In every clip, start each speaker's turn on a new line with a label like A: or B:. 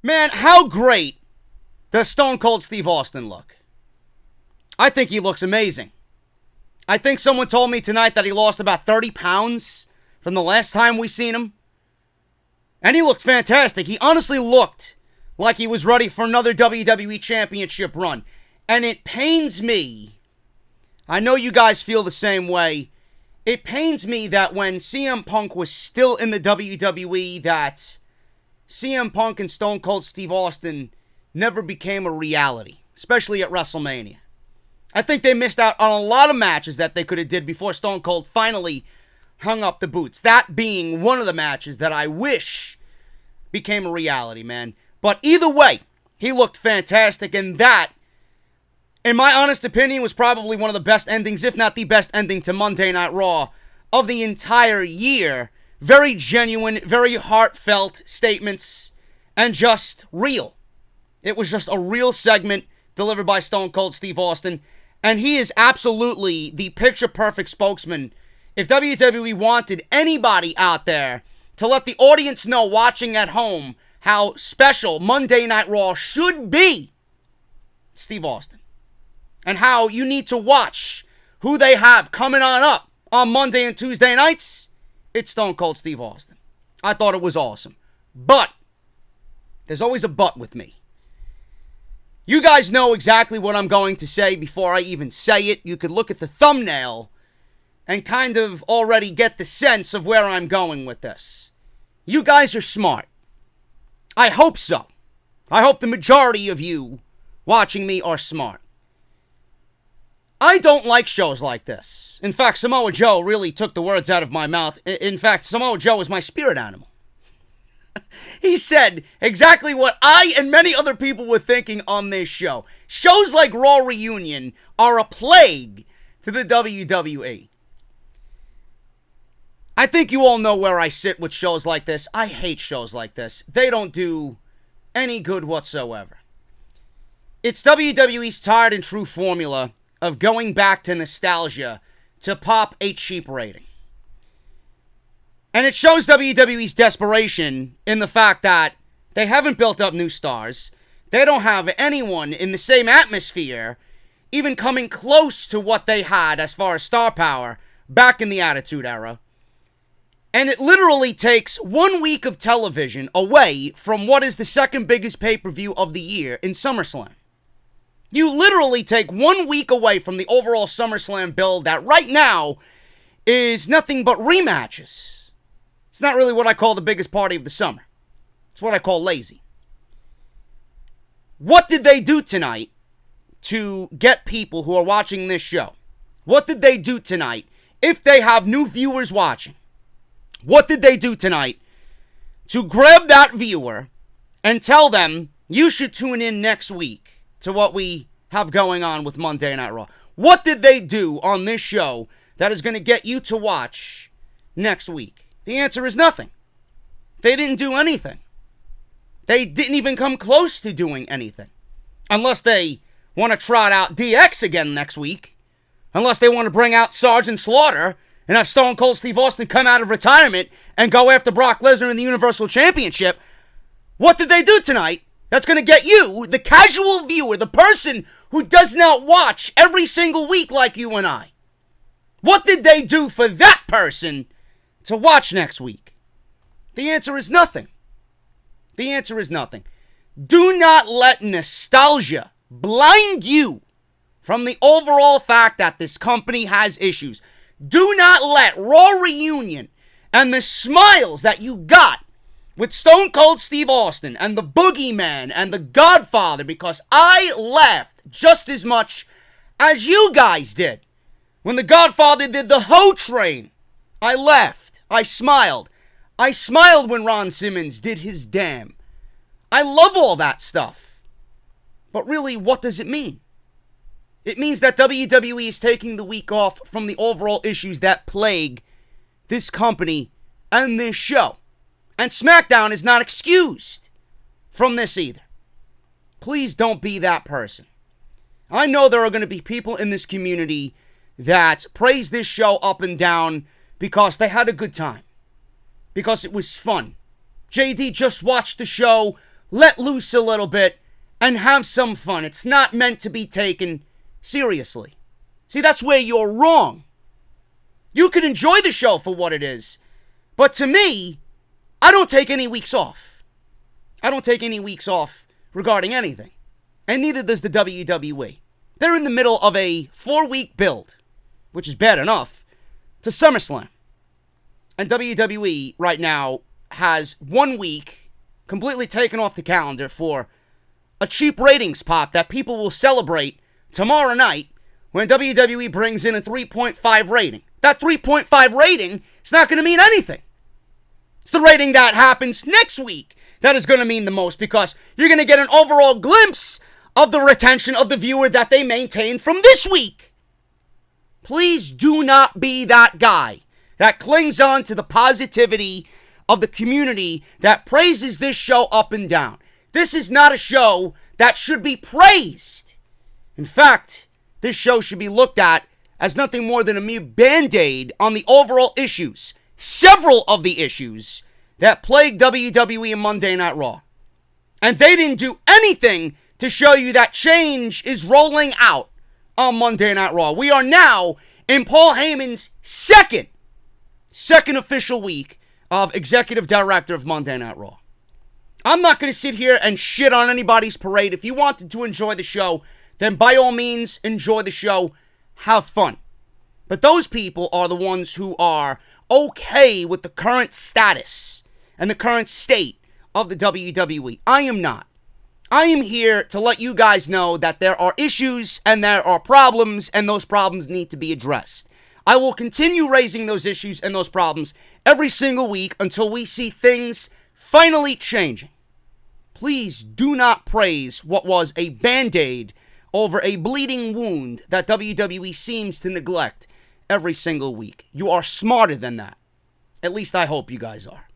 A: Man, how great does Stone Cold Steve Austin look? I think he looks amazing. I think someone told me tonight that he lost about 30 pounds from the last time we seen him. And he looked fantastic. He honestly looked like he was ready for another WWE Championship run. And it pains me, I know you guys feel the same way, it pains me that when CM Punk was still in the WWE, that CM Punk and Stone Cold Steve Austin never became a reality, especially at WrestleMania. I think they missed out on a lot of matches that they could have did before Stone Cold finally hung up the boots. That being one of the matches that I wish became a reality, man. But either way, he looked fantastic, and that, in my honest opinion, was probably one of the best endings, if not the best ending to Monday Night Raw of the entire year. Very genuine, very heartfelt statements, and just real. It was just a real segment delivered by Stone Cold Steve Austin, and he is absolutely the picture-perfect spokesman. If WWE wanted anybody out there to let the audience know watching at home how special Monday Night Raw should be, Steve Austin. And how you need to watch who they have coming on up on Monday and Tuesday nights, it's Stone Cold Steve Austin. I thought it was awesome. But, there's always a but with me. You guys know exactly what I'm going to say before I even say it. You could look at the thumbnail and kind of already get the sense of where I'm going with this. You guys are smart. I hope so. I hope the majority of you watching me are smart. I don't like shows like this. In fact, Samoa Joe really took the words out of my mouth. In fact, Samoa Joe is my spirit animal. He said exactly what I and many other people were thinking on this show. Shows like Raw Reunion are a plague to the WWE. I think you all know where I sit with shows like this. I hate shows like this. They don't do any good whatsoever. It's WWE's tired and true formula of going back to nostalgia to pop a cheap rating. And it shows WWE's desperation in the fact that they haven't built up new stars. They don't have anyone in the same atmosphere even coming close to what they had as far as star power back in the Attitude Era. And it literally takes 1 week of television away from what is the second biggest pay-per-view of the year in SummerSlam. You literally take 1 week away from the overall SummerSlam build that right now is nothing but rematches. It's not really what I call the biggest party of the summer. It's what I call lazy. What did they do tonight to get people who are watching this show? What did they do tonight if they have new viewers watching? What did they do tonight to grab that viewer and tell them you should tune in next week to what we have going on with Monday Night Raw? What did they do on this show that is going to get you to watch next week? The answer is nothing. They didn't do anything. They didn't even come close to doing anything. Unless they want to trot out DX again next week. Unless they want to bring out Sergeant Slaughter and have Stone Cold Steve Austin come out of retirement and go after Brock Lesnar in the Universal Championship. What did they do tonight that's going to get you, the casual viewer, the person who does not watch every single week like you and I? What did they do for that person to watch next week? The answer is nothing. The answer is nothing. Do not let nostalgia blind you from the overall fact that this company has issues. Do not let Raw Reunion and the smiles that you got with Stone Cold Steve Austin and the Boogeyman and the Godfather, because I laughed just as much as you guys did. When the Godfather did the Ho Train, I laughed. I smiled. I smiled when Ron Simmons did his damn. I love all that stuff. But really, what does it mean? It means that WWE is taking the week off from the overall issues that plague this company and this show. And SmackDown is not excused from this either. Please don't be that person. I know there are going to be people in this community that praise this show up and down because they had a good time. Because it was fun. JD just watched the show let loose a little bit and have some fun. It's not meant to be taken seriously. See, that's where you're wrong. You can enjoy the show for what it is, but to me, I don't take any weeks off. I don't take any weeks off regarding anything, and neither does the WWE. They're in the middle of a 4-week build, which is bad enough, to SummerSlam. And WWE right now has 1 week completely taken off the calendar for a cheap ratings pop that people will celebrate tomorrow night when WWE brings in a 3.5 rating. That 3.5 rating is not going to mean anything. It's the rating that happens next week that is going to mean the most, because you're going to get an overall glimpse of the retention of the viewer that they maintained from this week. Please do not be that guy that clings on to the positivity of the community that praises this show up and down. This is not a show that should be praised. In fact, this show should be looked at as nothing more than a mere band-aid on the overall issues, several of the issues that plague WWE and Monday Night Raw. And they didn't do anything to show you that change is rolling out on Monday Night Raw. We are now in Paul Heyman's second official week of executive director of Monday Night Raw. I'm not going to sit here and shit on anybody's parade. If you wanted to enjoy the show, then by all means, enjoy the show. Have fun. But those people are the ones who are okay with the current status and the current state of the WWE. I am not. I am here to let you guys know that there are issues and there are problems, and those problems need to be addressed. I will continue raising those issues and those problems every single week until we see things finally changing. Please do not praise what was a band-aid over a bleeding wound that WWE seems to neglect every single week. You are smarter than that. At least I hope you guys are.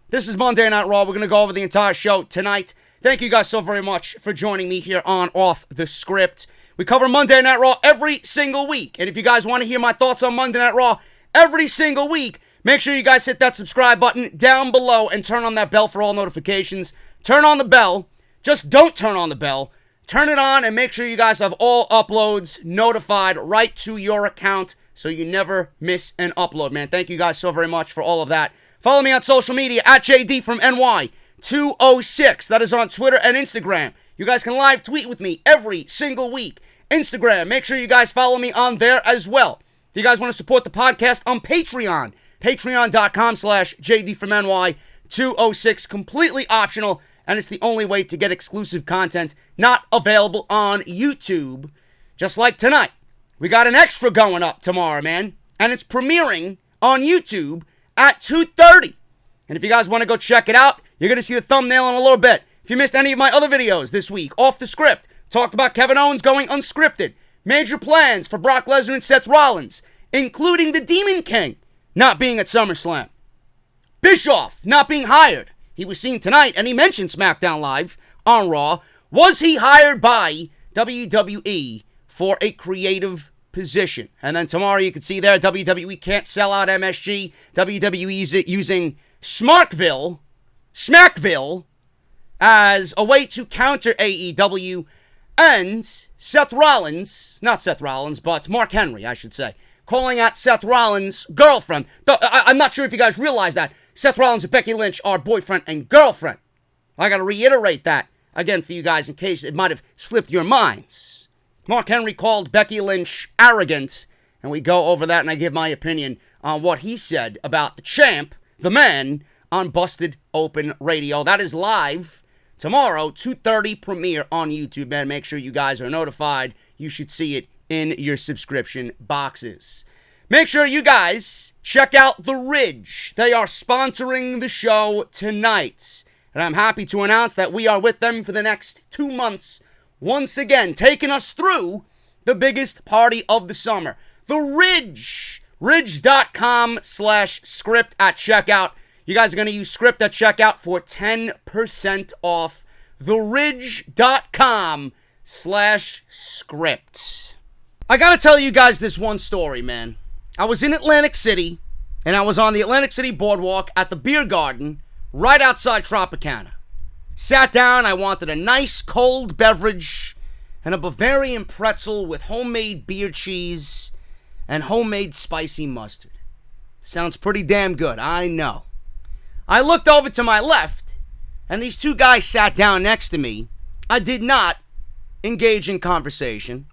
A: This is Monday Night Raw. We're going to go over the entire show tonight. Thank you guys so very much for joining me here on Off the Script. We cover Monday Night Raw every single week. And if you guys want to hear my thoughts on Monday Night Raw every single week, make sure you guys hit that subscribe button down below and turn on that bell for all notifications. Turn on the bell. Just don't turn on the bell. Turn it on and make sure you guys have all uploads notified right to your account so you never miss an upload, man. Thank you guys so very much for all of that. Follow me on social media at JD from NY206. That is on Twitter and Instagram. You guys can live tweet with me every single week. Instagram, make sure you guys follow me on there as well. If you guys want to support the podcast on Patreon, patreon.com/JD from NY206. Completely optional. And it's the only way to get exclusive content not available on YouTube. Just like tonight. We got an extra going up tomorrow, man. And it's premiering on YouTube at 2:30. And if you guys want to go check it out, you're going to see the thumbnail in a little bit. If you missed any of my other videos this week, Off the Script, talked about Kevin Owens going unscripted. Major plans for Brock Lesnar and Seth Rollins, including the Demon King not being at SummerSlam. Bischoff not being hired. He was seen tonight, and he mentioned SmackDown Live on Raw. Was he hired by WWE for a creative position? And then tomorrow you can see there, WWE can't sell out MSG. WWE is using Smackville as a way to counter AEW. And Mark Henry, I should say, calling out Seth Rollins' girlfriend. I'm not sure if you guys realize that. Seth Rollins and Becky Lynch are boyfriend and girlfriend. I gotta reiterate that again for you guys in case it might have slipped your minds. Mark Henry called Becky Lynch arrogant, and we go over that and I give my opinion on what he said about the champ, the man, on Busted Open Radio. That is live tomorrow, 2:30 premiere on YouTube, man. Make sure you guys are notified. You should see it in your subscription boxes. Make sure you guys check out The Ridge. They are sponsoring the show tonight. And I'm happy to announce that we are with them for the next 2 months. Once again, taking us through the biggest party of the summer. The Ridge. Ridge.com/script at checkout. You guys are going to use script at checkout for 10% off. TheRidge.com/script. I got to tell you guys this one story, man. I was in Atlantic City, and I was on the Atlantic City Boardwalk at the Beer Garden right outside Tropicana. Sat down, I wanted a nice cold beverage and a Bavarian pretzel with homemade beer cheese and homemade spicy mustard. Sounds pretty damn good, I know. I looked over to my left, and these two guys sat down next to me. I did not engage in conversation,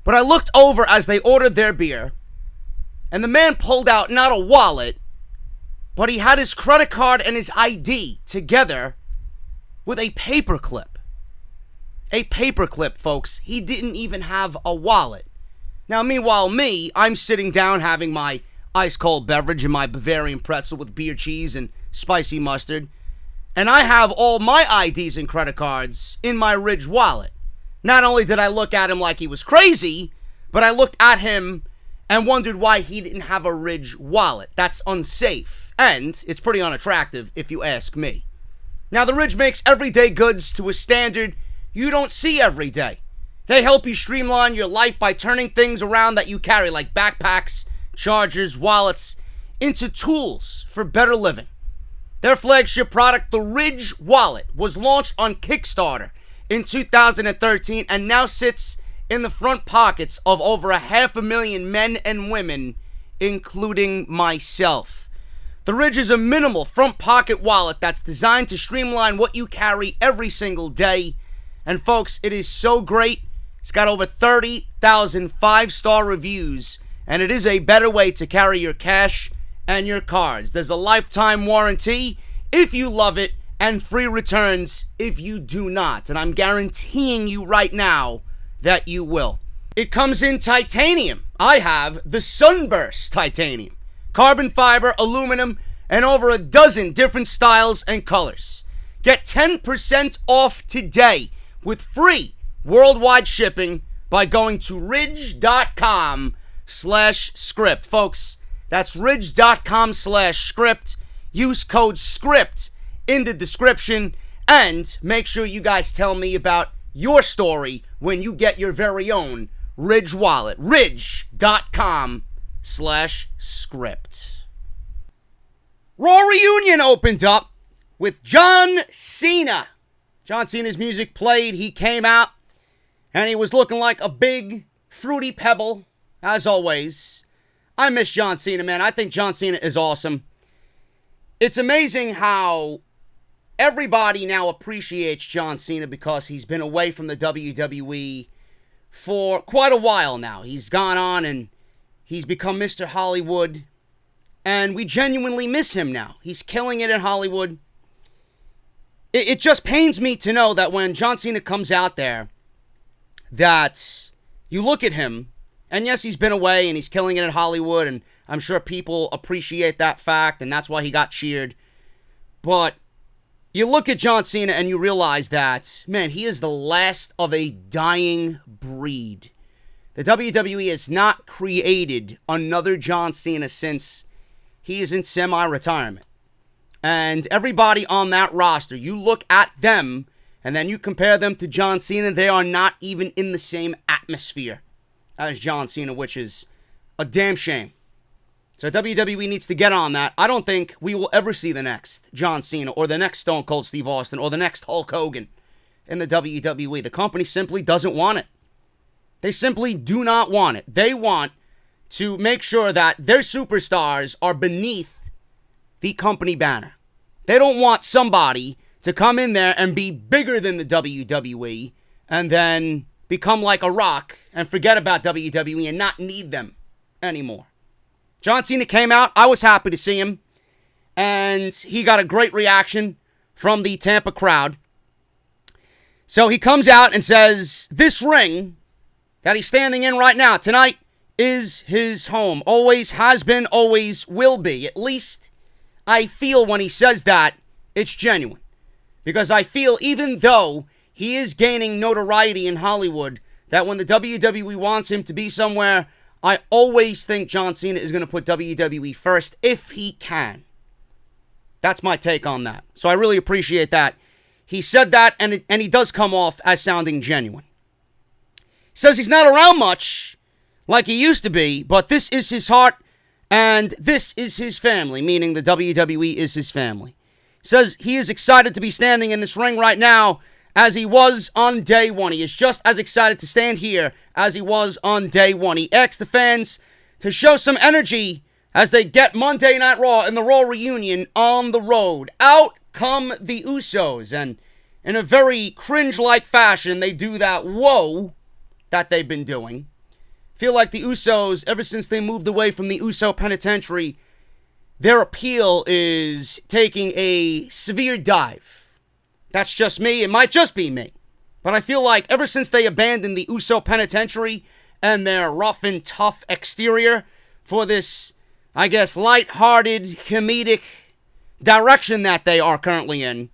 A: but I looked over as they ordered their beer, and the man pulled out not a wallet, but he had his credit card and his ID together with a paperclip. A paperclip, folks. He didn't even have a wallet. Now, meanwhile, I'm sitting down having my ice-cold beverage and my Bavarian pretzel with beer cheese and spicy mustard, and I have all my IDs and credit cards in my Ridge wallet. Not only did I look at him like he was crazy, but I looked at him and wondered why he didn't have a Ridge wallet. That's unsafe, and it's pretty unattractive if you ask me. Now, the Ridge makes everyday goods to a standard you don't see every day. They help you streamline your life by turning things around that you carry, like backpacks, chargers, wallets, into tools for better living. Their flagship product, the Ridge Wallet, was launched on Kickstarter in 2013 and now sits in the front pockets of over 500,000 men and women, including myself. The Ridge is a minimal front pocket wallet that's designed to streamline what you carry every single day. And folks, it is so great. It's got over 30,000 5-star reviews, and it is a better way to carry your cash and your cards. There's a lifetime warranty if you love it, and free returns if you do not. And I'm guaranteeing you right now that you will. It comes in titanium. I have the Sunburst titanium. Carbon fiber, aluminum, and over a dozen different styles and colors. Get 10% off today with free worldwide shipping by going to ridge.com/script. Folks, that's ridge.com/script. Use code SCRIPT in the description, and make sure you guys tell me about your story when you get your very own Ridge wallet. ridge.com/script. Raw Reunion opened up with John Cena. John Cena's music played. He came out, and he was looking like a big, fruity pebble, as always. I miss John Cena, man. I think John Cena is awesome. It's amazing how everybody now appreciates John Cena because he's been away from the WWE for quite a while now. He's gone on and he's become Mr. Hollywood, and we genuinely miss him now. He's killing it in Hollywood. It just pains me to know that when John Cena comes out there, that you look at him, and yes, he's been away and he's killing it in Hollywood, and I'm sure people appreciate that fact, and that's why he got cheered. But you look at John Cena and you realize that, man, he is the last of a dying breed. The WWE has not created another John Cena since he is in semi-retirement. And everybody on that roster, you look at them, and then you compare them to John Cena, they are not even in the same atmosphere as John Cena, which is a damn shame. So WWE needs to get on that. I don't think we will ever see the next John Cena or the next Stone Cold Steve Austin or the next Hulk Hogan in the WWE. The company simply doesn't want it. They simply do not want it. They want to make sure that their superstars are beneath the company banner. They don't want somebody to come in there and be bigger than the WWE and then become like a Rock and forget about WWE and not need them anymore. John Cena came out. I was happy to see him. And he got a great reaction from the Tampa crowd. So he comes out and says, this ring that he's standing in right now, tonight, is his home. Always has been, always will be. At least I feel when he says that, it's genuine. Because I feel even though he is gaining notoriety in Hollywood, that when the WWE wants him to be somewhere, I always think John Cena is going to put WWE first if he can. That's my take on that. So I really appreciate that. He said that, and he does come off as sounding genuine. He says he's not around much like he used to be, but this is his heart, and this is his family, meaning the WWE is his family. says he is excited to be standing in this ring right now as he was on day one. He is just as excited to stand here as he was on day one. He asked the fans to show some energy as they get Monday Night Raw and the Raw reunion on the road. Out come the Usos, and in a very cringe-like fashion, they do that whoa that they've been doing. Feel like the Usos, ever since they moved away from the Uso Penitentiary, their appeal is taking a severe dive. That's just me. It might just be me. But I feel like ever since they abandoned the Uso Penitentiary and their rough and tough exterior for this, I guess, light-hearted, comedic direction that they are currently in,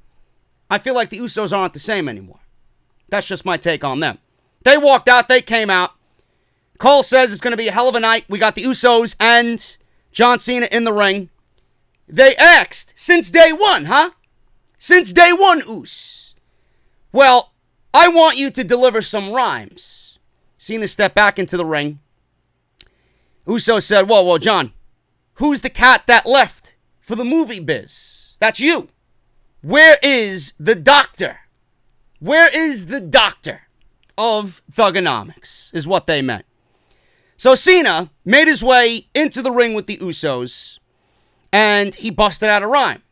A: I feel like the Usos aren't the same anymore. That's just my take on them. They walked out. They came out. Cole says it's going to be a hell of a night. We got the Usos and John Cena in the ring. They asked, since day one, huh? Since day one, Us. Well, I want you to deliver some rhymes. Cena stepped back into the ring. Uso said, whoa, John, who's the cat that left for the movie biz? That's you. Where is the doctor? Where is the doctor of Thugonomics, is what they meant. So Cena made his way into the ring with the Usos, and he busted out a rhyme.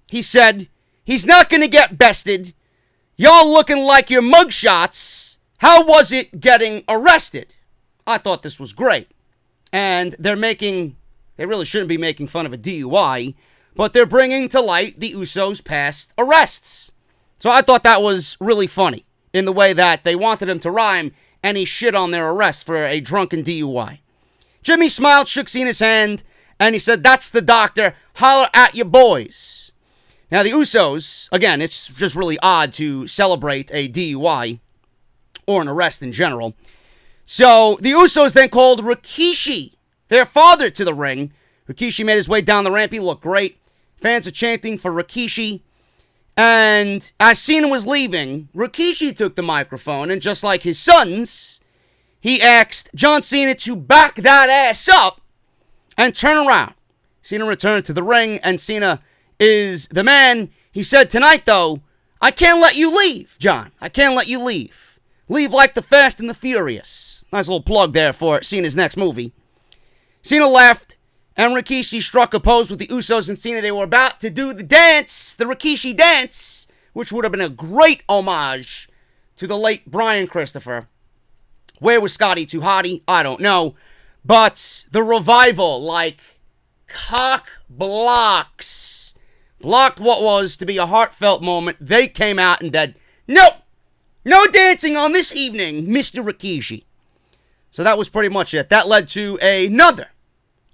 A: He said, he's not going to get bested. Y'all looking like your mugshots. How was it getting arrested? I thought this was great. And they really shouldn't be making fun of a DUI, but they're bringing to light the Usos' past arrests. So I thought that was really funny in the way that they wanted him to rhyme, and he shit on their arrest for a drunken DUI. Jimmy smiled, shook Cena's hand, and he said, that's the doctor. Holler at your boys. Now, the Usos, again, it's just really odd to celebrate a DUI or an arrest in general. So the Usos then called Rikishi, their father, to the ring. Rikishi made his way down the ramp. He looked great. Fans are chanting for Rikishi. And as Cena was leaving, Rikishi took the microphone, and just like his sons, he asked John Cena to back that ass up and turn around. Cena returned to the ring, and Cena is the man. He said, tonight, though, I can't let you leave, John. I can't let you leave. Leave like the Fast and the Furious. Nice little plug there for Cena's next movie. Cena left, and Rikishi struck a pose with the Usos and Cena. They were about to do the dance, the Rikishi dance, which would have been a great homage to the late Brian Christopher. Where was Scotty Too Hottie? I don't know. But the Revival, like cock blocks, blocked what was to be a heartfelt moment. They came out and said, nope, no dancing on this evening, Mr. Rikishi. So that was pretty much it. That led to another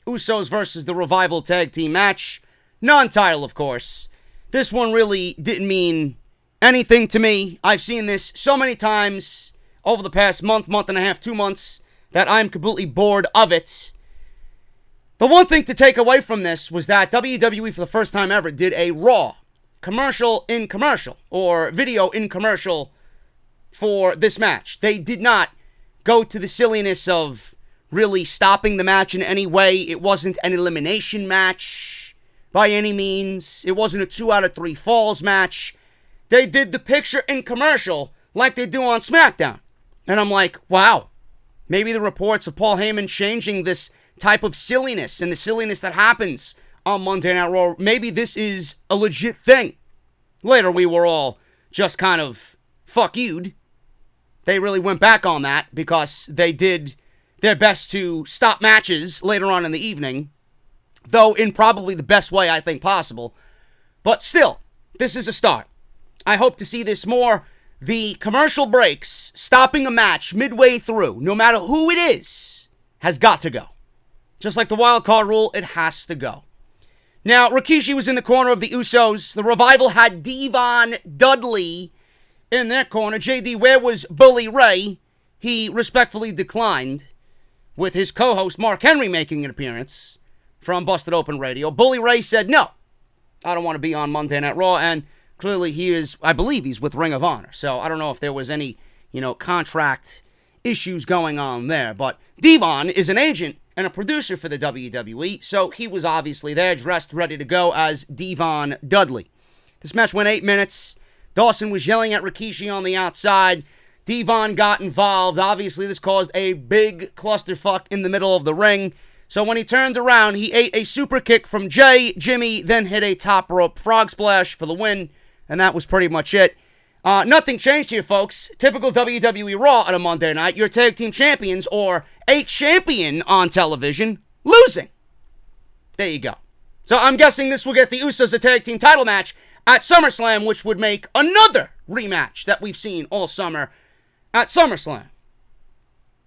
A: Usos versus the Revival tag team match. Non-title, of course. This one really didn't mean anything to me. I've seen this so many times over the past month and a half, 2 months, that I'm completely bored of it. The one thing to take away from this was that WWE, for the first time ever, did a Raw commercial in commercial, or video in commercial for this match. They did not go to the silliness of really stopping the match in any way. It wasn't an elimination match by any means. It wasn't a 2 out of 3 falls match. They did the picture in commercial like they do on SmackDown. And I'm like, wow, maybe the reports of Paul Heyman changing this type of silliness and the silliness that happens on Monday Night Raw, maybe this is a legit thing. Later, we were all just kind of fuck you'd. They really went back on that because they did their best to stop matches later on in the evening, though in probably the best way I think possible. But still, this is a start. I hope to see this more. The commercial breaks, stopping a match midway through, no matter who it is, has got to go. Just like the wild card rule, it has to go. Now, Rikishi was in the corner of the Usos. The Revival had Devon Dudley in their corner. JD, where was Bully Ray? He respectfully declined, with his co-host Mark Henry making an appearance from Busted Open Radio. Bully Ray said, no, I don't want to be on Monday Night Raw, and clearly he is, I believe he's with Ring of Honor, so I don't know if there was any, contract issues going on there, but Devon is an agent and a producer for the WWE, so he was obviously there, dressed, ready to go as Devon Dudley. This match went 8 minutes. Dawson was yelling at Rikishi on the outside. Devon got involved. Obviously, this caused a big clusterfuck in the middle of the ring. So when he turned around, he ate a super kick from Jimmy, then hit a top rope frog splash for the win. And that was pretty much it. Nothing changed here, folks. Typical WWE Raw on a Monday night. Your tag team champions, or a champion on television, losing. There you go. So I'm guessing this will get the Usos a tag team title match at SummerSlam, which would make another rematch that we've seen all summer at SummerSlam.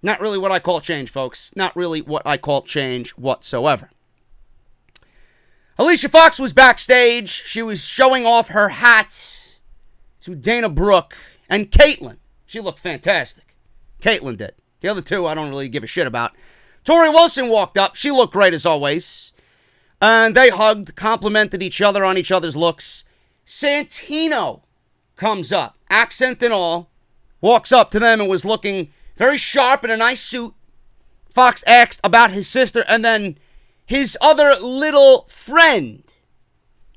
A: Not really what I call change, folks. Not really what I call change whatsoever. Alicia Fox was backstage. She was showing off her hat to Dana Brooke and Caitlyn. She looked fantastic. Caitlyn did. The other two I don't really give a shit about. Tori Wilson walked up. She looked great as always. And they hugged, complimented each other on each other's looks. Santino comes up, accent and all, walks up to them and was looking very sharp in a nice suit. Fox asked about his sister and then his other little friend.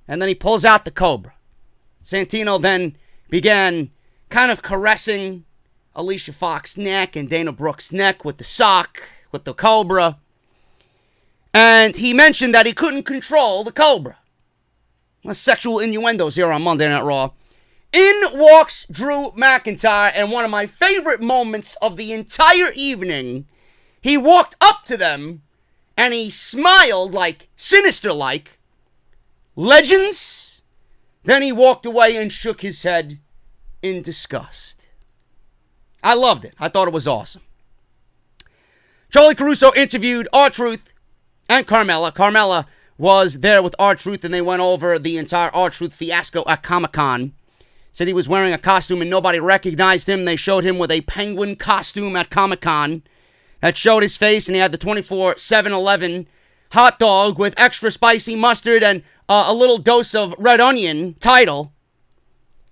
A: And then he pulls out the Cobra. Santino then began kind of caressing Alicia Fox's neck and Dana Brooke's neck with the sock, with the Cobra. And he mentioned that he couldn't control the Cobra. Sexual innuendos here on Monday Night Raw. In walks Drew McIntyre, and one of my favorite moments of the entire evening, he walked up to them, and he smiled like, sinister-like, legends. Then he walked away and shook his head in disgust. I loved it. I thought it was awesome. Charlie Caruso interviewed R-Truth and Carmella. Carmella was there with R-Truth, and they went over the entire R-Truth fiasco at Comic-Con. Said he was wearing a costume and nobody recognized him. They showed him with a penguin costume at Comic-Con that showed his face, and he had the 24/7-11 hot dog with extra spicy mustard and a little dose of red onion title,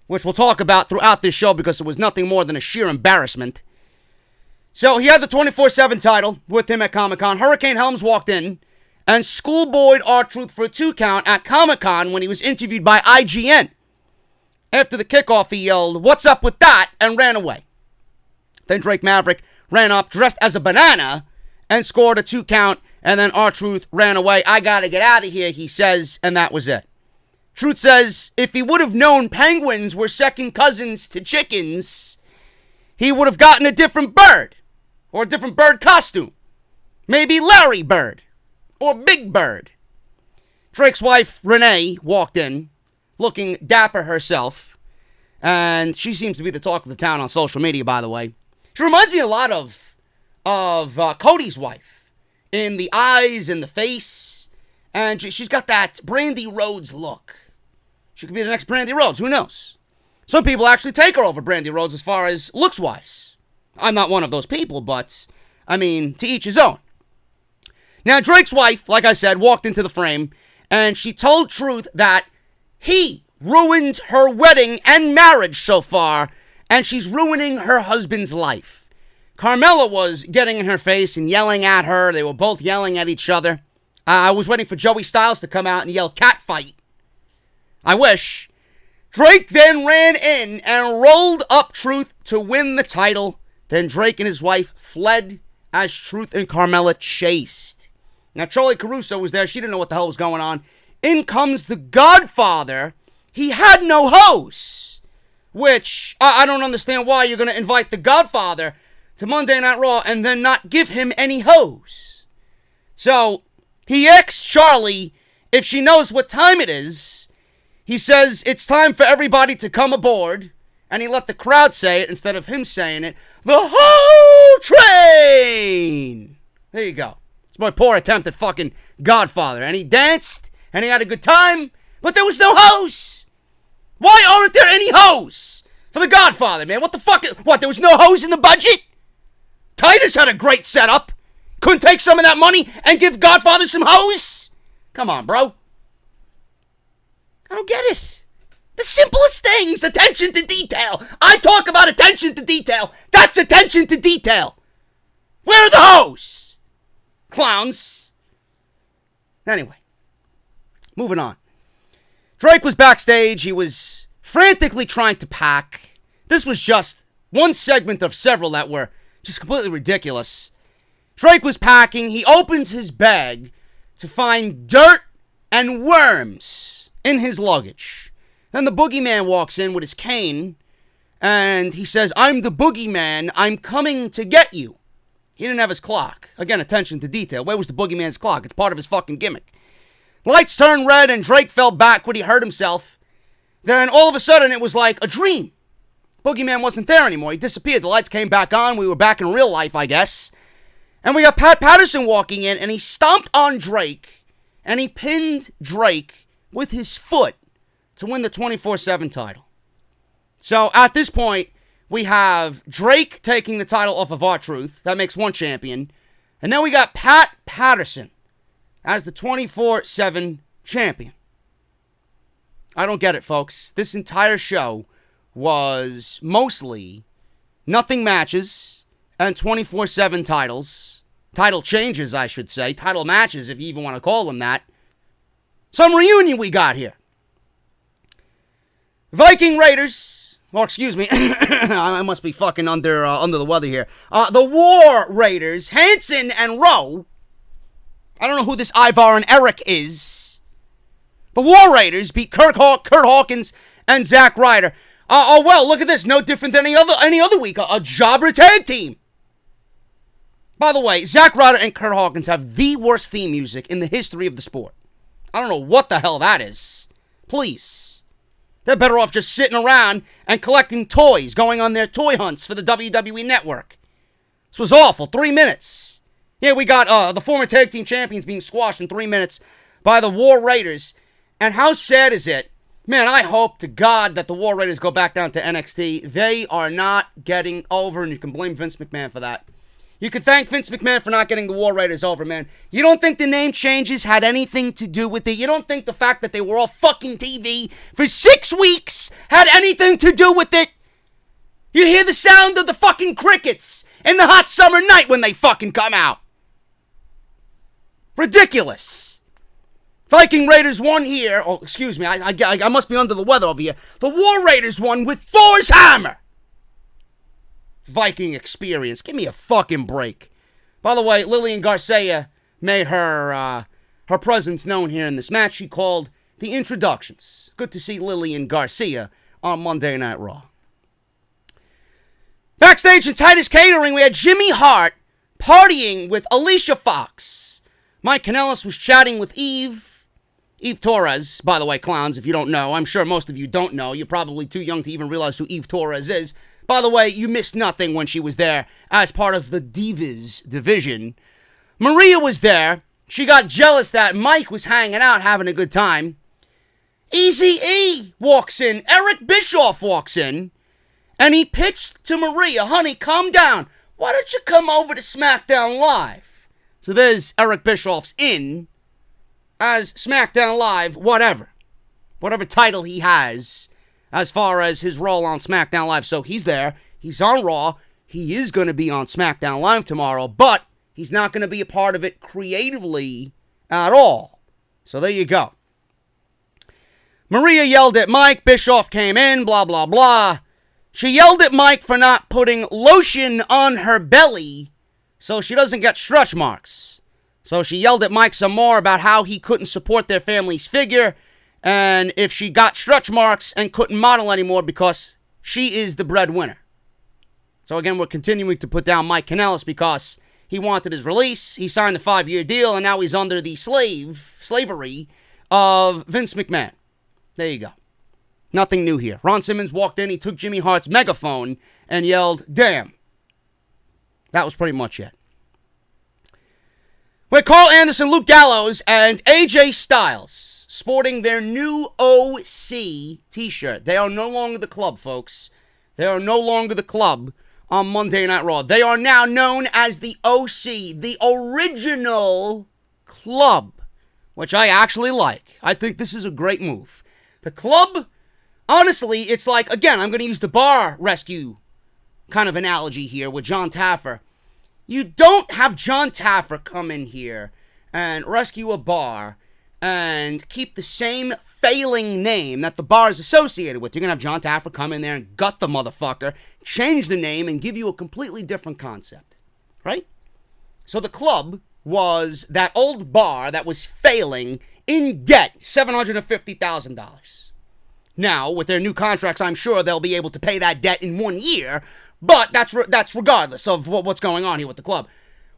A: which we'll talk about throughout this show because it was nothing more than a sheer embarrassment. So he had the 24/7 title with him at Comic-Con. Hurricane Helms walked in and schoolboyed R-Truth for a 2 count at Comic-Con when he was interviewed by IGN. After the kickoff, he yelled, "What's up with that?" and ran away. Then Drake Maverick ran up dressed as a banana and scored a 2 count, and then R-Truth ran away. "I gotta get out of here," he says, and that was it. Truth says if he would have known penguins were second cousins to chickens, he would have gotten a different bird, or a different bird costume. Maybe Larry Bird, or Big Bird. Drake's wife, Renee, walked in, looking dapper herself, and she seems to be the talk of the town on social media, by the way. She reminds me a lot of Cody's wife, in the eyes and the face, and she's got that Brandy Rhodes look. She could be the next Brandy Rhodes, who knows? Some people actually take her over Brandy Rhodes as far as looks-wise. I'm not one of those people, but, I mean, to each his own. Now, Drake's wife, like I said, walked into the frame, and she told Truth that he ruined her wedding and marriage so far, and she's ruining her husband's life. Carmella was getting in her face and yelling at her. They were both yelling at each other. I was waiting for Joey Styles to come out and yell "catfight." I wish. Drake then ran in and rolled up Truth to win the title. Then Drake and his wife fled as Truth and Carmella chased. Now, Charlie Caruso was there. She didn't know what the hell was going on. In comes the Godfather. He had no host, which I don't understand why you're going to invite the Godfather to Monday Night Raw and then not give him any hosts. So he asks Charlie if she knows what time it is. He says it's time for everybody to come aboard, and he let the crowd say it instead of him saying it. The whole train! There you go. It's my poor attempt at fucking Godfather. And he danced, and he had a good time, but there was no hosts. Why aren't there any hosts for the Godfather, man? What the fuck? What, there was no hosts in the budget? Titus had a great setup. Couldn't take some of that money and give Godfather some hosts? Come on, bro. I don't get it. The simplest things, attention to detail. I talk about attention to detail. That's attention to detail. Where are the hosts? Clowns. Anyway, moving on. Drake was backstage. He was frantically trying to pack. This was just one segment of several that were just completely ridiculous. Drake was packing. He opens his bag to find dirt and worms in his luggage. Then the boogeyman walks in with his cane, and he says, "I'm the boogeyman. I'm coming to get you." He didn't have his clock. Again, attention to detail. Where was the boogeyman's clock? It's part of his fucking gimmick. Lights turned red, and Drake fell backward. He hurt himself. Then all of a sudden, it was like a dream. Boogeyman wasn't there anymore. He disappeared. The lights came back on. We were back in real life, I guess. And we got Pat Patterson walking in, and he stomped on Drake, and he pinned Drake with his foot to win the 24/7 title. So at this point, we have Drake taking the title off of R-Truth. That makes one champion. And then we got Pat Patterson as the 24/7 champion. I don't get it, folks. This entire show was mostly nothing matches and 24/7 titles. Title changes, I should say. Title matches, if you even want to call them that. Some reunion we got here. Viking Raiders. Well, excuse me. I must be fucking under the weather here. The War Raiders, Hanson and Rowe. I don't know who this Ivar and Eric is. The War Raiders beat Kurt Hawkins and Zack Ryder. Well, look at this. No different than any other week. A jobber tag team. By the way, Zack Ryder and Kurt Hawkins have the worst theme music in the history of the sport. I don't know what the hell that is. Please. They're better off just sitting around and collecting toys, going on their toy hunts for the WWE Network. This was awful. 3 minutes. Yeah, we got the former tag team champions being squashed in 3 minutes by the War Raiders. And how sad is it? Man, I hope to God that the War Raiders go back down to NXT. They are not getting over, and you can blame Vince McMahon for that. You can thank Vince McMahon for not getting the War Raiders over, man. You don't think the name changes had anything to do with it? You don't think the fact that they were all fucking TV for 6 weeks had anything to do with it? You hear the sound of the fucking crickets in the hot summer night when they fucking come out. Ridiculous. Viking Raiders won here. Oh, excuse me. I must be under the weather over here. The War Raiders won with Thor's hammer. Viking experience. Give me a fucking break. By the way, Lillian Garcia made her presence known here in this match. She called the introductions. Good to see Lillian Garcia on Monday Night Raw. Backstage in Titus Catering, we had Jimmy Hart partying with Alicia Fox. Mike Kanellis was chatting with Eve Torres. By the way, clowns, if you don't know, I'm sure most of you don't know. You're probably too young to even realize who Eve Torres is. By the way, you missed nothing when she was there as part of the Divas division. Maria was there. She got jealous that Mike was hanging out, having a good time. Eazy-E walks in. Eric Bischoff walks in. And he pitched to Maria, "Honey, calm down. Why don't you come over to SmackDown Live?" So there's Eric Bischoff's in as SmackDown Live, whatever title he has as far as his role on SmackDown Live. So he's there. He's on Raw. He is going to be on SmackDown Live tomorrow, but he's not going to be a part of it creatively at all. So there you go. Maria yelled at Mike. Bischoff came in, blah, blah, blah. She yelled at Mike for not putting lotion on her belly so she doesn't get stretch marks. So she yelled at Mike some more about how he couldn't support their family's figure, and if she got stretch marks and couldn't model anymore because she is the breadwinner. So again, we're continuing to put down Mike Kanellis because he wanted his release. He signed a 5-year deal, and now he's under the slavery of Vince McMahon. There you go. Nothing new here. Ron Simmons walked in, he took Jimmy Hart's megaphone and yelled, "Damn." That was pretty much it. With Carl Anderson, Luke Gallows, and AJ Styles sporting their new OC t-shirt. They are no longer the club, folks. They are no longer the club on Monday Night Raw. They are now known as the OC, the original club, which I actually like. I think this is a great move. The club, honestly, it's like, again, I'm going to use the bar rescue kind of analogy here with John Taffer. You don't have John Taffer come in here and rescue a bar and keep the same failing name that the bar is associated with. You're going to have John Taffer come in there and gut the motherfucker, change the name, and give you a completely different concept, right? So the club was that old bar that was failing, in debt, $750,000. Now, with their new contracts, I'm sure they'll be able to pay that debt in 1 year, but that's regardless of what's going on here with the club.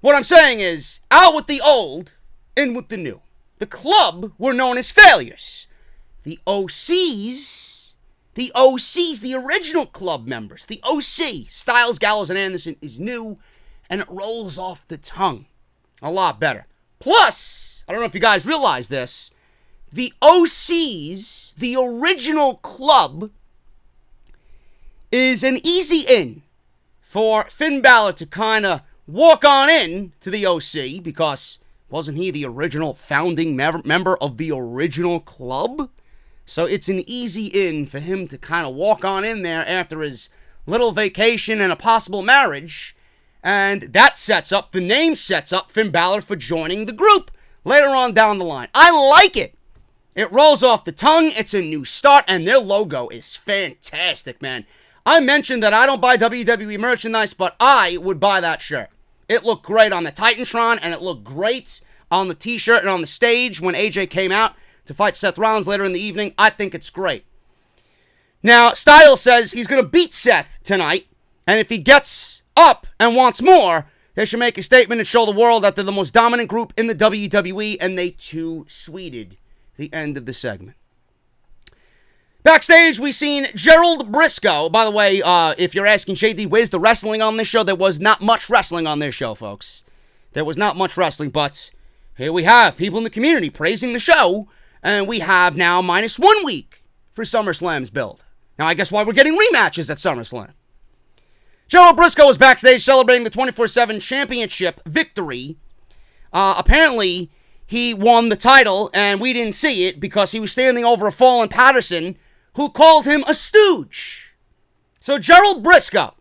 A: What I'm saying is, out with the old, in with the new. The club were known as failures. The OCs, the original club members, the OC, Styles, Gallows, and Anderson, is new, and it rolls off the tongue a lot better. Plus, I don't know if you guys realize this, the OCs, the original club, is an easy in for Finn Balor to kind of walk on in to the OC, because wasn't he the original founding member of the original club? So it's an easy in for him to kind of walk on in there after his little vacation and a possible marriage. And that the name sets up Finn Balor for joining the group later on down the line. I like it. It rolls off the tongue. It's a new start, and their logo is fantastic, man. I mentioned that I don't buy WWE merchandise, but I would buy that shirt. It looked great on the Titantron, and it looked great on the t-shirt and on the stage when AJ came out to fight Seth Rollins later in the evening. I think it's great. Now, Styles says he's going to beat Seth tonight, and if he gets up and wants more, they should make a statement and show the world that they're the most dominant group in the WWE, and they too sweeted the end of the segment. Backstage, we seen Gerald Brisco. By the way, if you're asking JD, where's the wrestling on this show? There was not much wrestling on this show, folks. There was not much wrestling, but here we have people in the community praising the show, and we have now minus 1 week for SummerSlam's build. Now, I guess why we're getting rematches at SummerSlam. Gerald Brisco was backstage celebrating the 24/7 championship victory. Apparently, he won the title, and we didn't see it because he was standing over a fallen Patterson who called him a stooge. So Gerald Brisco.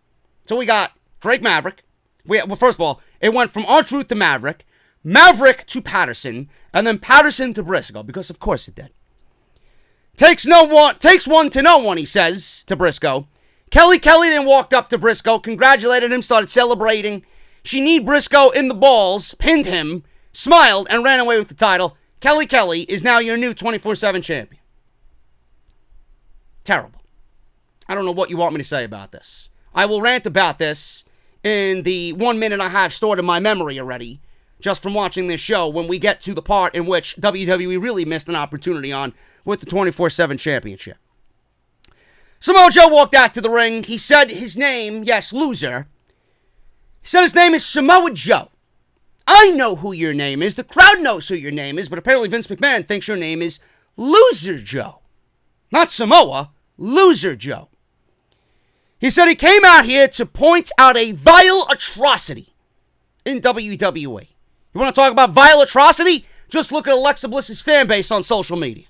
A: So we got Drake Maverick. Well, first of all, it went from R-Truth to Maverick, Maverick to Patterson, and then Patterson to Brisco, because of course it did. Takes one to know one, he says to Brisco. Kelly then walked up to Brisco, congratulated him, started celebrating. She kneed Brisco in the balls, pinned him, smiled, and ran away with the title. Kelly is now your new 24/7 champion. Terrible. I don't know what you want me to say about this. I will rant about this in the 1 minute I have stored in my memory already, just from watching this show, when we get to the part in which WWE really missed an opportunity on with the 24/7 championship. Samoa Joe walked out to the ring. He said his name, yes, loser. He said his name is Samoa Joe. I know who your name is. The crowd knows who your name is, but apparently Vince McMahon thinks your name is Loser Joe. Not Samoa, Loser Joe. He said he came out here to point out a vile atrocity in WWE. You want to talk about vile atrocity? Just look at Alexa Bliss's fan base on social media.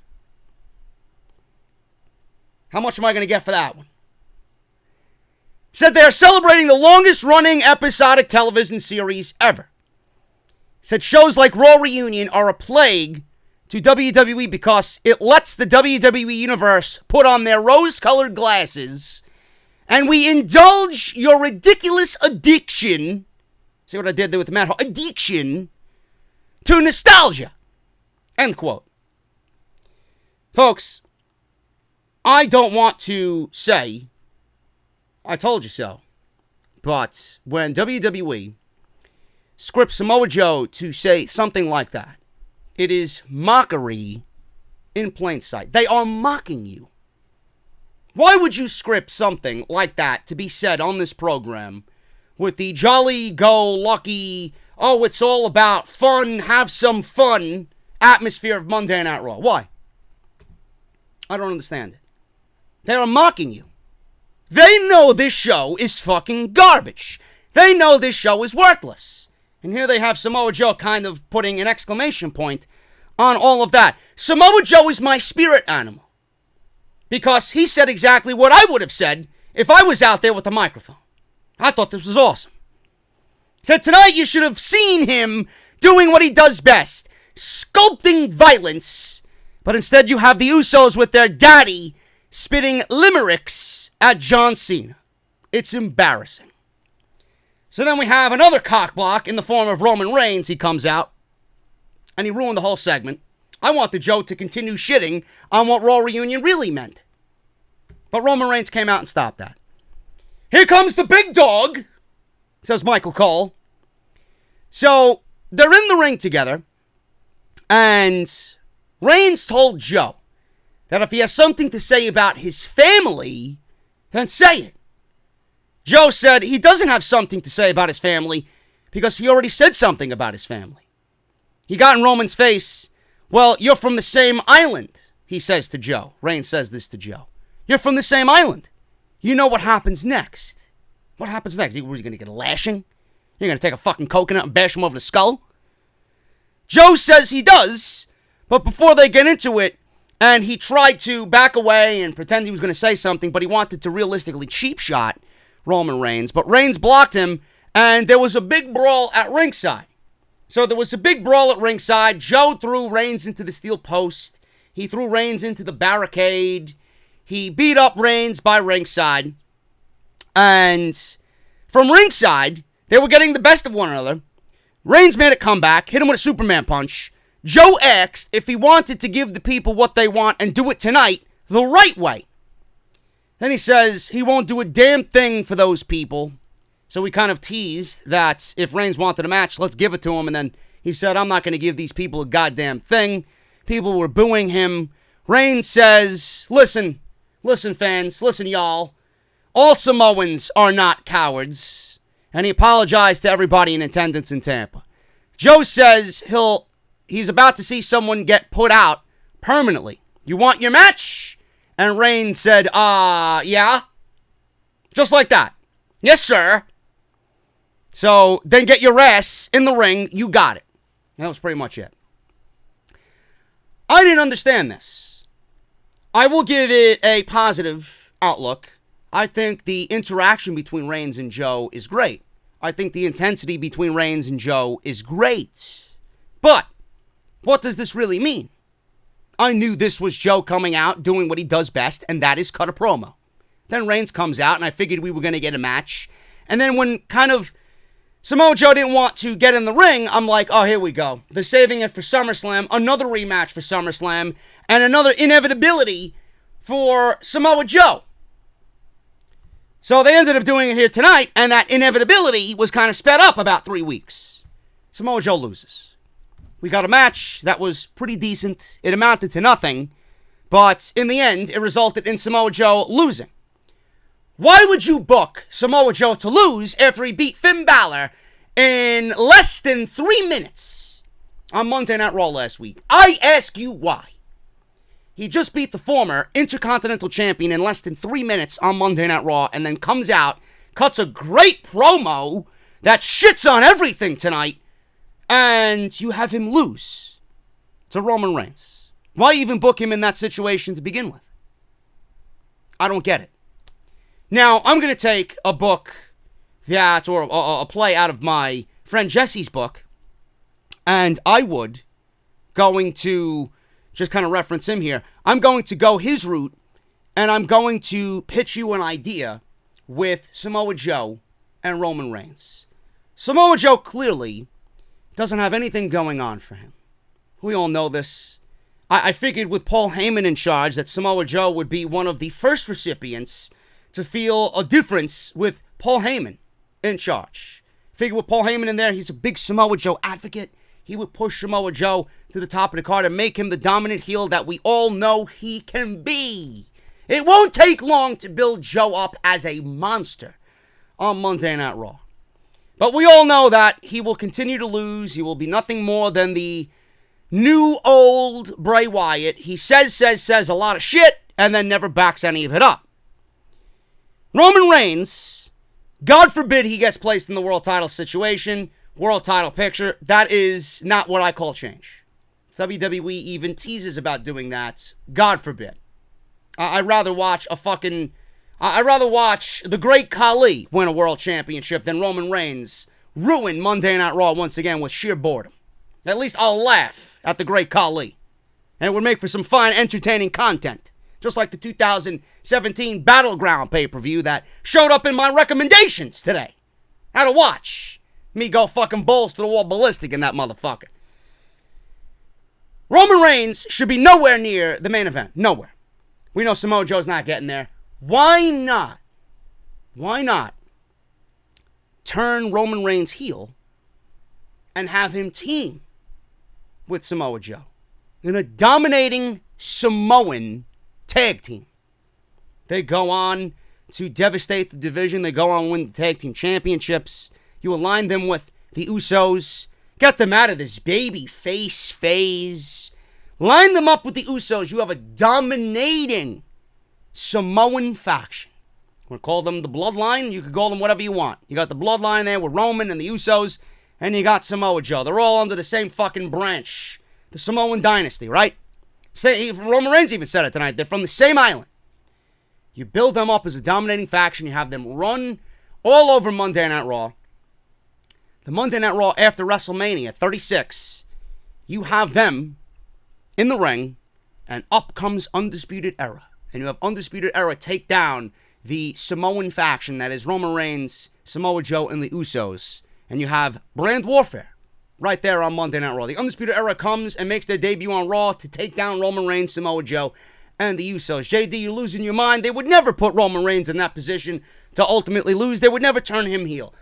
A: How much am I going to get for that one? He said they are celebrating the longest running episodic television series ever. He said shows like Raw Reunion are a plague to WWE because it lets the WWE Universe put on their rose-colored glasses, and we indulge your ridiculous addiction, see what I did there with the Matt, addiction to nostalgia. End quote. Folks, I don't want to say, I told you so, but when WWE scripts Samoa Joe to say something like that, it is mockery in plain sight. They are mocking you. Why would you script something like that to be said on this program with the jolly-go-lucky, oh, it's all about fun, have some fun atmosphere of Monday Night Raw? Why? I don't understand it. They are mocking you. They know this show is fucking garbage. They know this show is worthless. And here they have Samoa Joe kind of putting an exclamation point on all of that. Samoa Joe is my spirit animal. Because he said exactly what I would have said if I was out there with a microphone. I thought this was awesome. He said tonight you should have seen him doing what he does best. Sculpting violence But instead you have the Usos with their daddy spitting limericks at John Cena. It's embarrassing. So then we have another cockblock in the form of Roman Reigns. He comes out and he ruined the whole segment. I wanted Joe to continue shitting on what Raw Reunion really meant. But Roman Reigns came out and stopped that. Here comes the big dog, says Michael Cole. So they're in the ring together, and Reigns told Joe that if he has something to say about his family, then say it. Joe said he doesn't have something to say about his family because he already said something about his family. He got in Roman's face. Well, you're from the same island, he says to Joe. Reigns says this to Joe. You're from the same island. You know what happens next. What happens next? Were you going to get a lashing? You're going to take a fucking coconut and bash him over the skull? Joe says he does, but before they get into it, and he tried to back away and pretend he was going to say something, but he wanted to realistically cheap shot Roman Reigns. But Reigns blocked him, and there was a big brawl at ringside. So there was a big brawl at ringside. Joe threw Reigns into the steel post. He threw Reigns into the barricade. He beat up Reigns by ringside. And from ringside, they were getting the best of one another. Reigns made a comeback, hit him with a Superman punch. Joe asked if he wanted to give the people what they want and do it tonight the right way. Then he says he won't do a damn thing for those people. So he kind of teased that if Reigns wanted a match, let's give it to him. And then he said, I'm not going to give these people a goddamn thing. People were booing him. Reigns says, listen fans, listen y'all. All Samoans are not cowards. And he apologized to everybody in attendance in Tampa. Joe says he's about to see someone get put out permanently. You want your match? And Reigns said, yeah. Just like that. Yes, sir. So then get your ass in the ring. You got it. That was pretty much it. I didn't understand this. I will give it a positive outlook. I think the interaction between Reigns and Joe is great. I think the intensity between Reigns and Joe is great. But what does this really mean? I knew this was Joe coming out doing what he does best, and that is cut a promo. Then Reigns comes out, and I figured we were going to get a match. And then when kind of Samoa Joe didn't want to get in the ring, I'm like, oh, here we go. They're saving it for SummerSlam, another rematch for SummerSlam, and another inevitability for Samoa Joe. So they ended up doing it here tonight, and that inevitability was kind of sped up about 3 weeks. Samoa Joe loses. We got a match that was pretty decent. It amounted to nothing, but in the end, it resulted in Samoa Joe losing. Why would you book Samoa Joe to lose after he beat Finn Balor in less than 3 minutes on Monday Night Raw last week? I ask you why. He just beat the former Intercontinental Champion in less than 3 minutes on Monday Night Raw and then comes out, cuts a great promo that shits on everything tonight, and you have him lose to Roman Reigns. Why even book him in that situation to begin with? I don't get it. Now, I'm going to take a book that, or a play out of my friend Jesse's book, and I would, going to just kind of reference him here, I'm going to go his route, and I'm going to pitch you an idea with Samoa Joe and Roman Reigns. Samoa Joe clearly doesn't have anything going on for him. We all know this. I figured with Paul Heyman in charge that Samoa Joe would be one of the first recipients to feel a difference with Paul Heyman in charge. Figure with Paul Heyman in there, he's a big Samoa Joe advocate. He would push Samoa Joe to the top of the card and make him the dominant heel that we all know he can be. It won't take long to build Joe up as a monster on Monday Night Raw. But we all know that he will continue to lose. He will be nothing more than the new old Bray Wyatt. He says a lot of shit and then never backs any of it up. Roman Reigns, God forbid he gets placed in the world title situation, world title picture. That is not what I call change. WWE even teases about doing that. God forbid. I'd rather watch the Great Khali win a world championship than Roman Reigns ruin Monday Night Raw once again with sheer boredom. At least I'll laugh at the Great Khali. And it would make for some fine, entertaining content. Just like the 2017 Battleground pay-per-view that showed up in my recommendations today. How to watch. Me go fucking balls to the wall ballistic in that motherfucker. Roman Reigns should be nowhere near the main event. Nowhere. We know Samoa Joe's not getting there. Why not? Why not turn Roman Reigns heel and have him team with Samoa Joe in a dominating Samoan tag team? They go on to devastate the division. They go on to win the tag team championships. You align them with the Usos. Get them out of this baby face phase. Line them up with the Usos. You have a dominating Samoan faction. You want to call them the Bloodline? You could call them whatever you want. You got the Bloodline there with Roman and the Usos, and you got Samoa Joe. They're all under the same fucking branch. The Samoan dynasty, right? Roman Reigns even said it tonight. They're from the same island. You build them up as a dominating faction. You have them run all over Monday Night Raw. The Monday Night Raw after WrestleMania 36, you have them in the ring, and up comes Undisputed Era. And you have Undisputed Era take down the Samoan faction that is Roman Reigns, Samoa Joe, and the Usos. And you have brand warfare right there on Monday Night Raw. The Undisputed Era comes and makes their debut on Raw to take down Roman Reigns, Samoa Joe, and the Usos. JD, you're losing your mind. They would never put Roman Reigns in that position to ultimately lose. They would never turn him heel.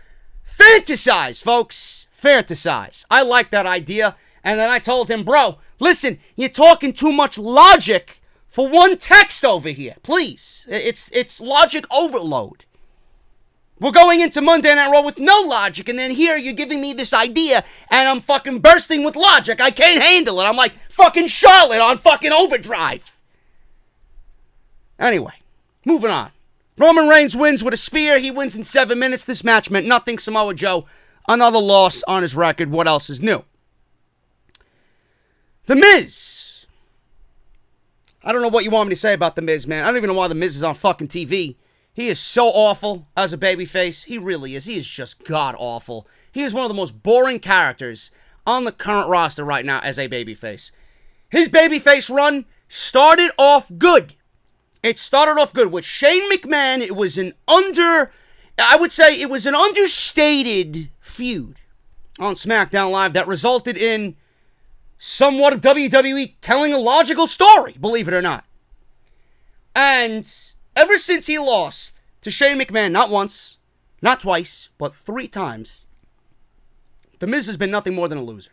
A: Fantasize, folks. Fantasize. I like that idea. And then I told him, bro, listen, you're talking too much logic for one text over here. Please. It's logic overload. We're going into Monday Night Raw with no logic, and then here you're giving me this idea, and I'm fucking bursting with logic. I can't handle it. I'm like fucking Charlotte on fucking overdrive. Anyway, moving on. Roman Reigns wins with a spear. He wins in 7 minutes. This match meant nothing. Samoa Joe, another loss on his record. What else is new? The Miz. I don't know what you want me to say about The Miz, man. I don't even know why The Miz is on fucking TV. He is so awful as a babyface. He really is. He is just god-awful. He is one of the most boring characters on the current roster right now as a babyface. His babyface run started off good. It started off good with Shane McMahon. It was an understated feud on SmackDown Live that resulted in somewhat of WWE telling a logical story, believe it or not. And ever since he lost to Shane McMahon, not once, not twice, but 3 times, The Miz has been nothing more than a loser.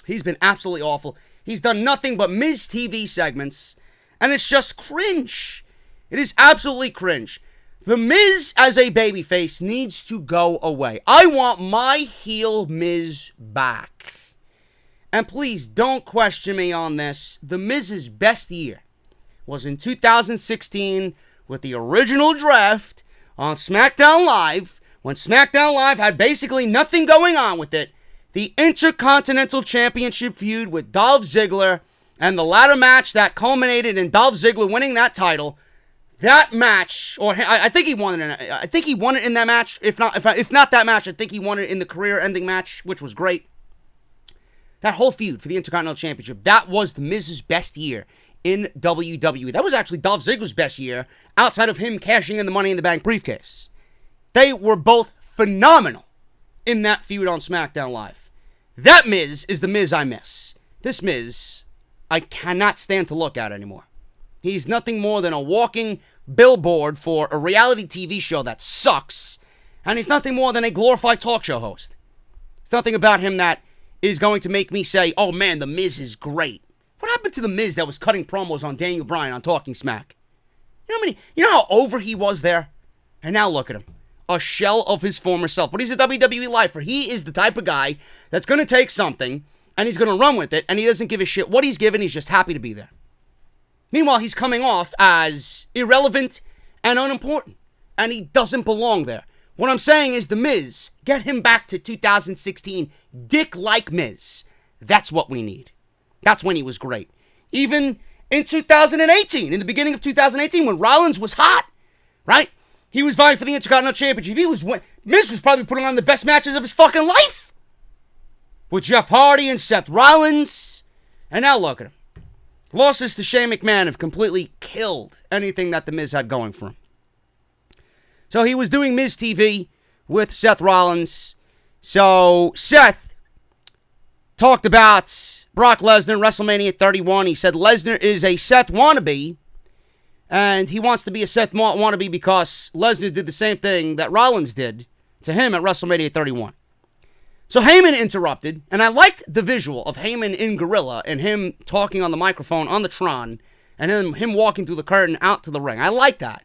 A: He's been absolutely awful. He's done nothing but Miz TV segments, and it's just cringe. It is absolutely cringe. The Miz as a babyface needs to go away. I want my heel Miz back. And please don't question me on this. The Miz's best year was in 2016 with the original draft on SmackDown Live, when SmackDown Live had basically nothing going on with it. The Intercontinental Championship feud with Dolph Ziggler and the ladder match that culminated in Dolph Ziggler winning that title. That match, or I think he won it. I think he won it in that match. If not that match, I think he won it in the career-ending match, which was great. That whole feud for the Intercontinental Championship, that was The Miz's best year in WWE. That was actually Dolph Ziggler's best year, outside of him cashing in the Money in the Bank briefcase. They were both phenomenal in that feud on SmackDown Live. That Miz is the Miz I miss. This Miz, I cannot stand to look at anymore. He's nothing more than a walking billboard for a reality TV show that sucks. And he's nothing more than a glorified talk show host. There's nothing about him that is going to make me say, oh man, The Miz is great. What happened to The Miz that was cutting promos on Daniel Bryan on Talking Smack? You know how over he was there? And now look at him. A shell of his former self. But he's a WWE lifer. He is the type of guy that's going to take something and he's going to run with it, and he doesn't give a shit what he's given. He's just happy to be there. Meanwhile, he's coming off as irrelevant and unimportant, and he doesn't belong there. What I'm saying is, The Miz, get him back to 2016, Dick-like Miz. That's what we need. That's when he was great. Even in 2018, in the beginning of 2018, when Rollins was hot, right? He was vying for the Intercontinental Championship. Miz was probably putting on the best matches of his fucking life. With Jeff Hardy and Seth Rollins. And now look at him. Losses to Shane McMahon have completely killed anything that The Miz had going for him. So he was doing Miz TV with Seth Rollins. So Seth talked about Brock Lesnar, WrestleMania 31. He said Lesnar is a Seth wannabe, and he wants to be a Seth wannabe because Lesnar did the same thing that Rollins did to him at WrestleMania 31. So Heyman interrupted, and I liked the visual of Heyman in Gorilla and him talking on the microphone on the Tron, and then him walking through the curtain out to the ring. I like that.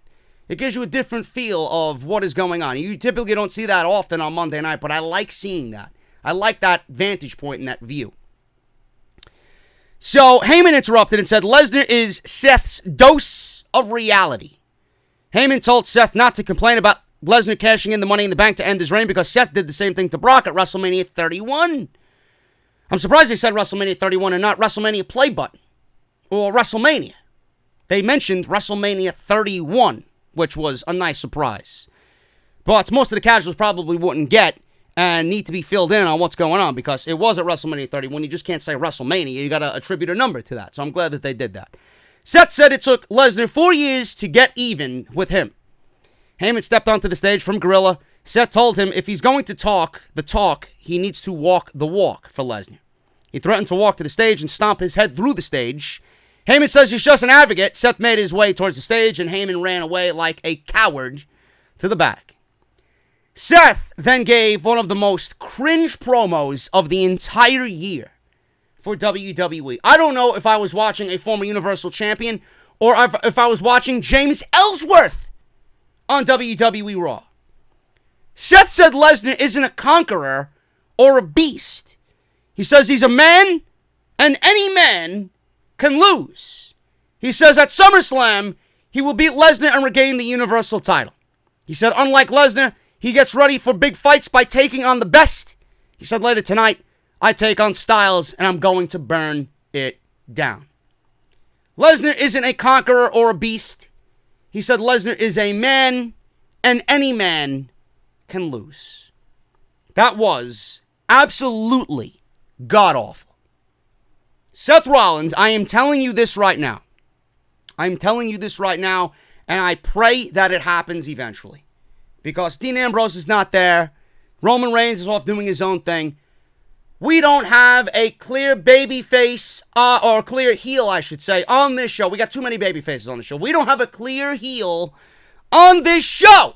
A: It gives you a different feel of what is going on. You typically don't see that often on Monday night, but I like seeing that. I like that vantage point and that view. So Heyman interrupted and said Lesnar is Seth's dose of reality. Heyman told Seth not to complain about Lesnar cashing in the Money in the Bank to end his reign because Seth did the same thing to Brock at WrestleMania 31. I'm surprised they said WrestleMania 31 and not WrestleMania Play Button or WrestleMania. They mentioned WrestleMania 31, which was a nice surprise. But most of the casuals probably wouldn't get and need to be filled in on what's going on because it was at WrestleMania 31. You just can't say WrestleMania. You got to attribute a number to that. So I'm glad that they did that. Seth said it took Lesnar 4 years to get even with him. Heyman stepped onto the stage from Gorilla. Seth told him if he's going to talk the talk, he needs to walk the walk for Lesnar. He threatened to walk to the stage and stomp his head through the stage. Heyman says he's just an advocate. Seth made his way towards the stage, and Heyman ran away like a coward to the back. Seth then gave one of the most cringe promos of the entire year for WWE. I don't know if I was watching a former Universal Champion or if I was watching James Ellsworth on WWE Raw. Seth said Lesnar isn't a conqueror or a beast. He says he's a man, and any man can lose. He says at SummerSlam, he will beat Lesnar and regain the Universal title. He said, unlike Lesnar, he gets ready for big fights by taking on the best. He said later tonight, I take on Styles and I'm going to burn it down. Lesnar isn't a conqueror or a beast. He said Lesnar is a man, and any man can lose. That was absolutely god-awful. Seth Rollins, I am telling you this right now. I'm telling you this right now, and I pray that it happens eventually. Because Dean Ambrose is not there. Roman Reigns is off doing his own thing. We don't have a clear baby face, or a clear heel, I should say, on this show. We got too many baby faces on the show. We don't have a clear heel on this show.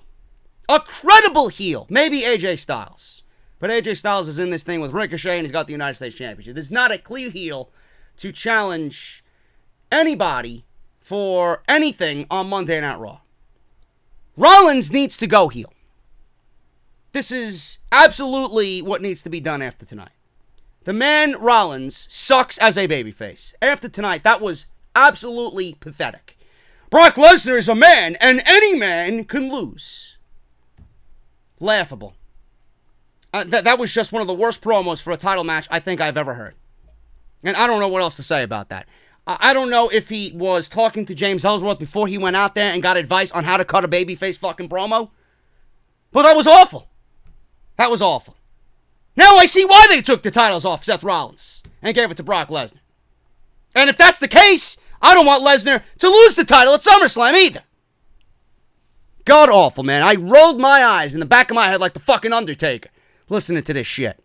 A: A credible heel. Maybe AJ Styles. But AJ Styles is in this thing with Ricochet, and he's got the United States Championship. There's not a clear heel to challenge anybody for anything on Monday Night Raw. Rollins needs to go heel. This is absolutely what needs to be done after tonight. The man Rollins sucks as a babyface. After tonight, that was absolutely pathetic. Brock Lesnar is a man, and any man can lose. Laughable. That was just one of the worst promos for a title match I think I've ever heard. And I don't know what else to say about that. I don't know if he was talking to James Ellsworth before he went out there and got advice on how to cut a babyface fucking promo. But that was awful. That was awful. Now I see why they took the titles off Seth Rollins and gave it to Brock Lesnar. And if that's the case, I don't want Lesnar to lose the title at SummerSlam either. God awful, man. I rolled my eyes in the back of my head like the fucking Undertaker listening to this shit.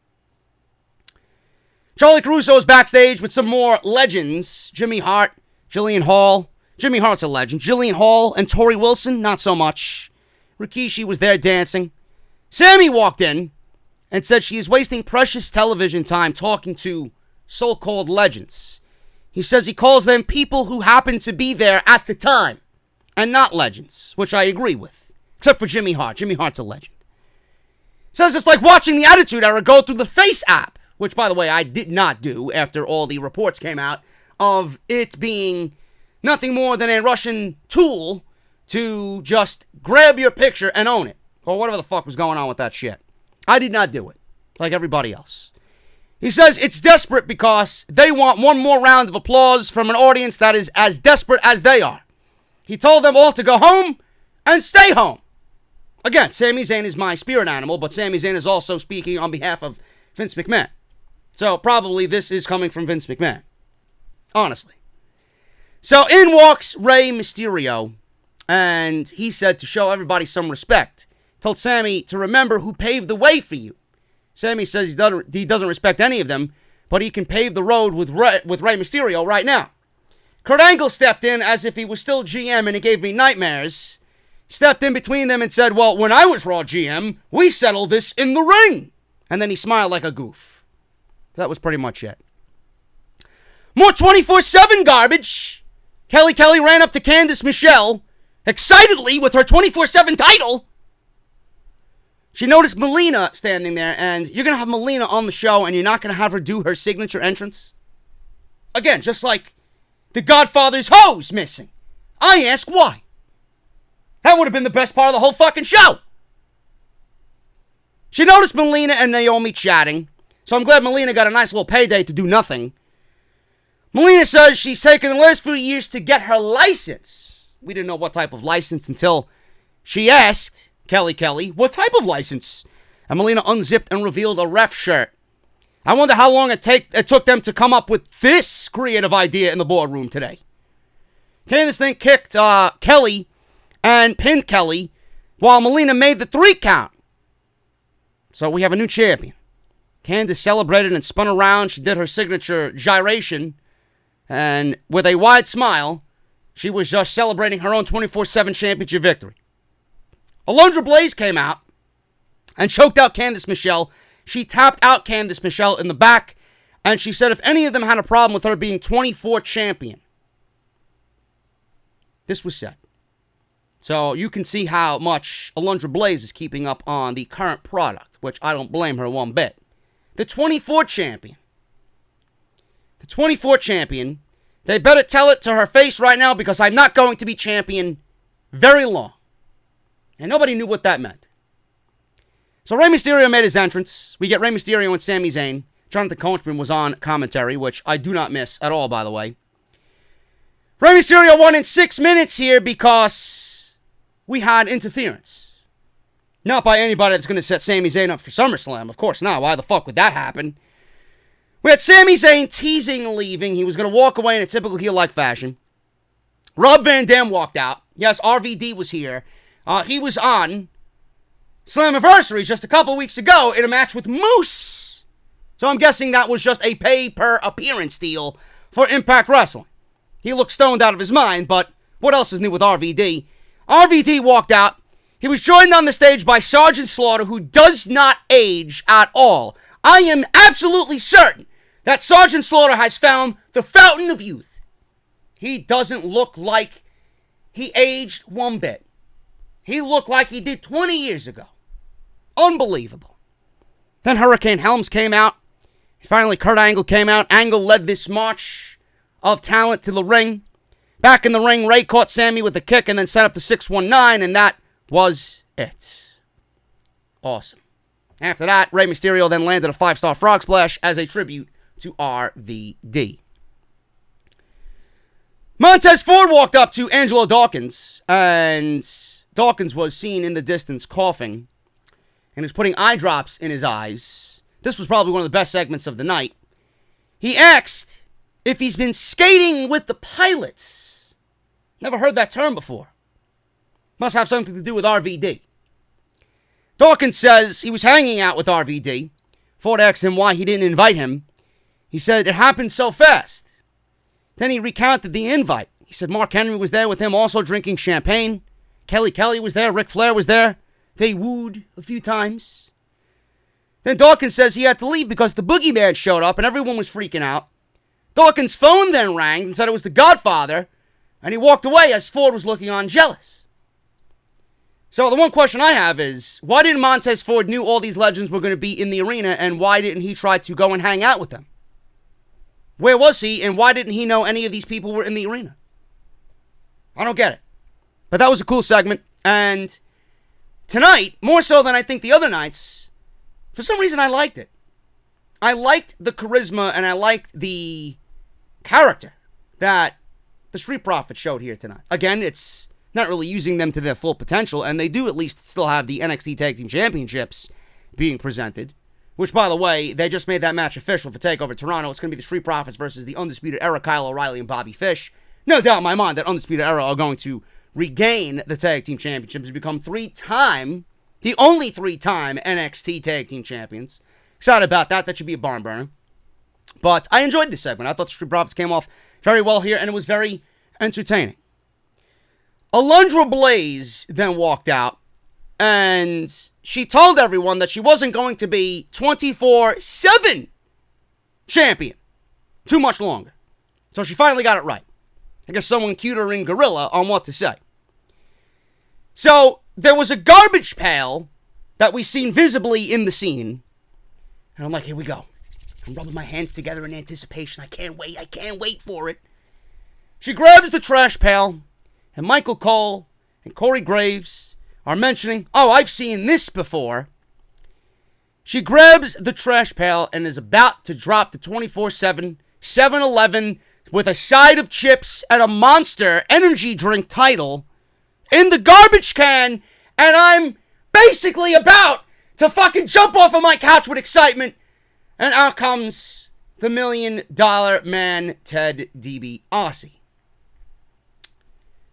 A: Charlie Caruso is backstage with some more legends. Jimmy Hart, Jillian Hall. Jimmy Hart's a legend. Jillian Hall and Tori Wilson, not so much. Rikishi was there dancing. Sammy walked in and said she is wasting precious television time talking to so-called legends. He says he calls them people who happened to be there at the time and not legends, which I agree with, except for Jimmy Hart. Jimmy Hart's a legend. Says it's like watching the Attitude Era go through the Face app, which, by the way, I did not do after all the reports came out of it being nothing more than a Russian tool to just grab your picture and own it, or whatever the fuck was going on with that shit. I did not do it, like everybody else. He says it's desperate because they want one more round of applause from an audience that is as desperate as they are. He told them all to go home and stay home. Again, Sami Zayn is my spirit animal, but Sami Zayn is also speaking on behalf of Vince McMahon. So probably this is coming from Vince McMahon. Honestly. So in walks Rey Mysterio, and he said to show everybody some respect. Told Sammy to remember who paved the way for you. Sammy says he doesn't respect any of them, but he can pave the road with Rey Mysterio right now. Kurt Angle stepped in as if he was still GM, and it gave me nightmares. Stepped in between them and said, well, when I was Raw GM, we settled this in the ring. And then he smiled like a goof. That was pretty much it. More 24/7 garbage. Kelly ran up to Candice Michelle excitedly with her 24/7 title. She noticed Melina standing there, and you're going to have Melina on the show, and you're not going to have her do her signature entrance? Again, just like the Godfather's hose missing. I ask why. That would have been the best part of the whole fucking show. She noticed Melina and Naomi chatting, so I'm glad Melina got a nice little payday to do nothing. Melina says she's taken the last few years to get her license. We didn't know what type of license until she asked Kelly, what type of license? And Melina unzipped and revealed a ref shirt. I wonder how long it took them to come up with this creative idea in the boardroom today. Candice then kicked Kelly and pinned Kelly while Melina made the 3 count. So we have a new champion. Candice celebrated and spun around. She did her signature gyration. And with a wide smile, she was just celebrating her own 24/7 championship victory. Alundra Blaze came out and choked out Candice Michelle. She tapped out Candice Michelle in the back, and she said if any of them had a problem with her being 24 champion. This was said. So you can see how much Alundra Blaze is keeping up on the current product, which I don't blame her one bit. The 24 champion. The 24 champion. They better tell it to her face right now because I'm not going to be champion very long. And nobody knew what that meant. So Rey Mysterio made his entrance. We get Rey Mysterio and Sami Zayn. Jonathan Coachman was on commentary, which I do not miss at all, by the way. Rey Mysterio won in 6 minutes here because we had interference. Not by anybody that's going to set Sami Zayn up for SummerSlam. Of course not. Why the fuck would that happen? We had Sami Zayn teasing leaving. He was going to walk away in a typical heel-like fashion. Rob Van Dam walked out. Yes, RVD was here. He was on Slammiversary just a couple weeks ago in a match with Moose. So I'm guessing that was just a pay-per-appearance deal for Impact Wrestling. He looked stoned out of his mind, but what else is new with RVD? RVD walked out. He was joined on the stage by Sergeant Slaughter, who does not age at all. I am absolutely certain that Sergeant Slaughter has found the fountain of youth. He doesn't look like he aged one bit. He looked like he did 20 years ago. Unbelievable. Then Hurricane Helms came out. Finally, Kurt Angle came out. Angle led this march of talent to the ring. Back in the ring, Ray caught Sammy with a kick and then set up the 619, and that was it. Awesome. After that, Rey Mysterio then landed a 5-star frog splash as a tribute to RVD. Montez Ford walked up to Angelo Dawkins, and Dawkins was seen in the distance coughing and was putting eye drops in his eyes. This was probably one of the best segments of the night. He asked if he's been skating with the pilots. Never heard that term before. Must have something to do with RVD. Dawkins says he was hanging out with RVD. Ford asked him why he didn't invite him. He said it happened so fast. Then he recounted the invite. He said Mark Henry was there with him also drinking champagne. Kelly was there. Ric Flair was there. They wooed a few times. Then Dawkins says he had to leave because the boogeyman showed up and everyone was freaking out. Dawkins' phone then rang and said it was the Godfather, and he walked away as Ford was looking on jealous. So the one question I have is, why didn't Montez Ford knew all these legends were going to be in the arena, and why didn't he try to go and hang out with them? Where was he, and why didn't he know any of these people were in the arena? I don't get it. But that was a cool segment, and tonight, more so than I think the other nights, for some reason I liked it. I liked the charisma, and I liked the character that the Street Profits showed here tonight. Again, it's not really using them to their full potential, and they do at least still have the NXT Tag Team Championships being presented, which, by the way, they just made that match official for TakeOver Toronto. It's going to be the Street Profits versus the Undisputed Era, Kyle O'Reilly and Bobby Fish. no doubt in my mind that Undisputed Era are going to regain the tag team championships and become the only three-time NXT tag team champions. Excited about that. That should be a barn burner. But I enjoyed this segment. I thought the Street Profits came off very well here, and it was very entertaining. Alundra Blaze then walked out, and she told everyone that she wasn't going to be 24/7 champion too much longer. So she finally got it right. I guess someone cued her in Gorilla on what to say. So there was a garbage pail that we seen visibly in the scene. And I'm like, here we go. I'm rubbing my hands together in anticipation. I can't wait for it. She grabs the trash pail, and Michael Cole and Corey Graves are mentioning, oh, I've seen this before. She grabs the trash pail and is about to drop the 24/7 7-Eleven with a side of chips and a Monster energy drink title in the garbage can, and I'm basically about to fucking jump off of my couch with excitement, and out comes the $1 Million Man, Ted DiBiase.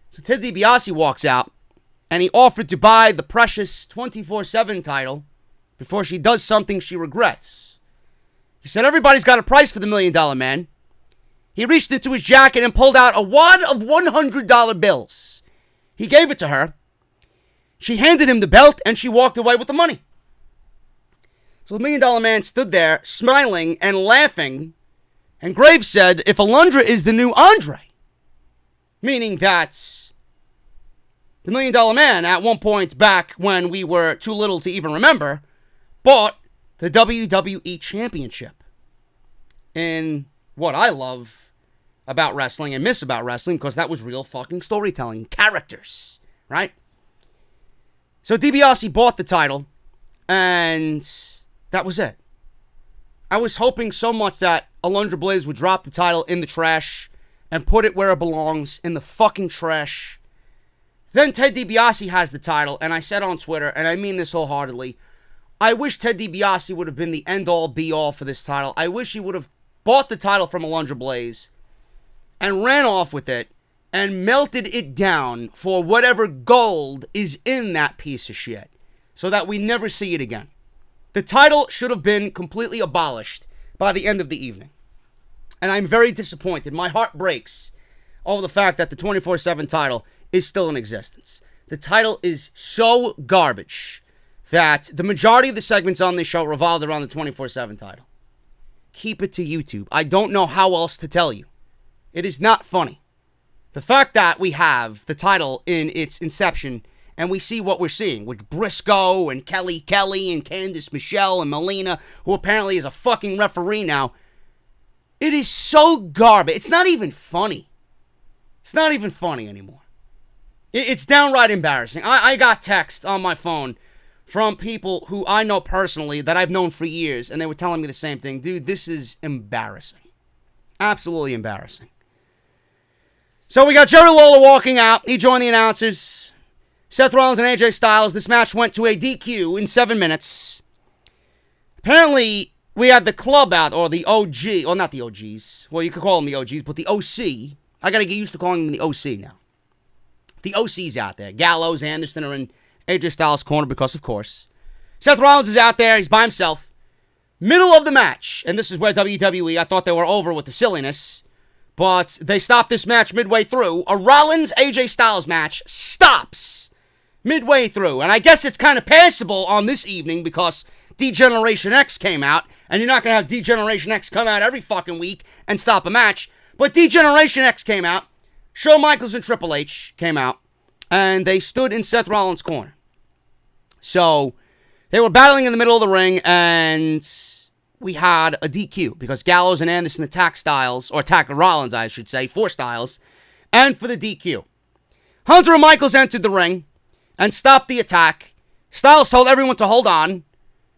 A: So Ted DiBiase walks out, and he offered to buy the precious 24/7 title before she does something she regrets. He said everybody's got a price for the $1 Million Man. He reached into his jacket and pulled out a wad of $100 bills. He gave it to her. She handed him the belt, and she walked away with the money. So the $1 Million Man stood there, smiling and laughing, and Graves said, if Alundra is the new Andre, meaning that the $1 Million Man, at one point back when we were too little to even remember, bought the WWE Championship. In what I love about wrestling and miss about wrestling, because that was real fucking storytelling. Characters, right? So DiBiase bought the title, and that was it. I was hoping so much that Alundra Blaze would drop the title in the trash and put it where it belongs, in the fucking trash. Then Ted DiBiase has the title, and I said on Twitter, and I mean this wholeheartedly, I wish Ted DiBiase would have been the end-all, be-all for this title. I wish he would have bought the title from Alundra Blaze and ran off with it and melted it down for whatever gold is in that piece of shit, so that we never see it again. The title should have been completely abolished by the end of the evening. And I'm very disappointed. My heart breaks over the fact that the 24/7 title is still in existence. The title is so garbage that the majority of the segments on this show revolved around the 24/7 title. Keep it to YouTube. I don't know how else to tell you. It is not funny. The fact that we have the title in its inception and we see what we're seeing with Brisco and Kelly and Candice Michelle and Melina, who apparently is a fucking referee now. It is so garbage. It's not even funny. It's not even funny anymore. It's downright embarrassing. I got text on my phone from people who I know personally that I've known for years, and they were telling me the same thing. Dude, this is embarrassing. Absolutely embarrassing. So we got Jerry Lawler walking out. He joined the announcers. Seth Rollins and AJ Styles. This match went to a DQ in 7 minutes. Apparently, we had the club out, or the OG, or not the OGs. Well, you could call them the OGs, but the OC. I gotta get used to calling them the OC now. The OC's out there. Gallows, Anderson are in AJ Styles' corner because, of course. Seth Rollins is out there. He's by himself. Middle of the match. And this is where WWE, I thought they were over with the silliness. But they stopped this match midway through. A Rollins-AJ Styles match stops midway through. And I guess it's kind of passable on this evening because D-Generation X came out. And you're not going to have D-Generation X come out every fucking week and stop a match. But D-Generation X came out. Shawn Michaels and Triple H came out. And they stood in Seth Rollins' corner. So they were battling in the middle of the ring, and we had a DQ because Gallows and Anderson attacked Rollins, I should say, for Styles, and for the DQ. Hunter and Michaels entered the ring and stopped the attack. Styles told everyone to hold on.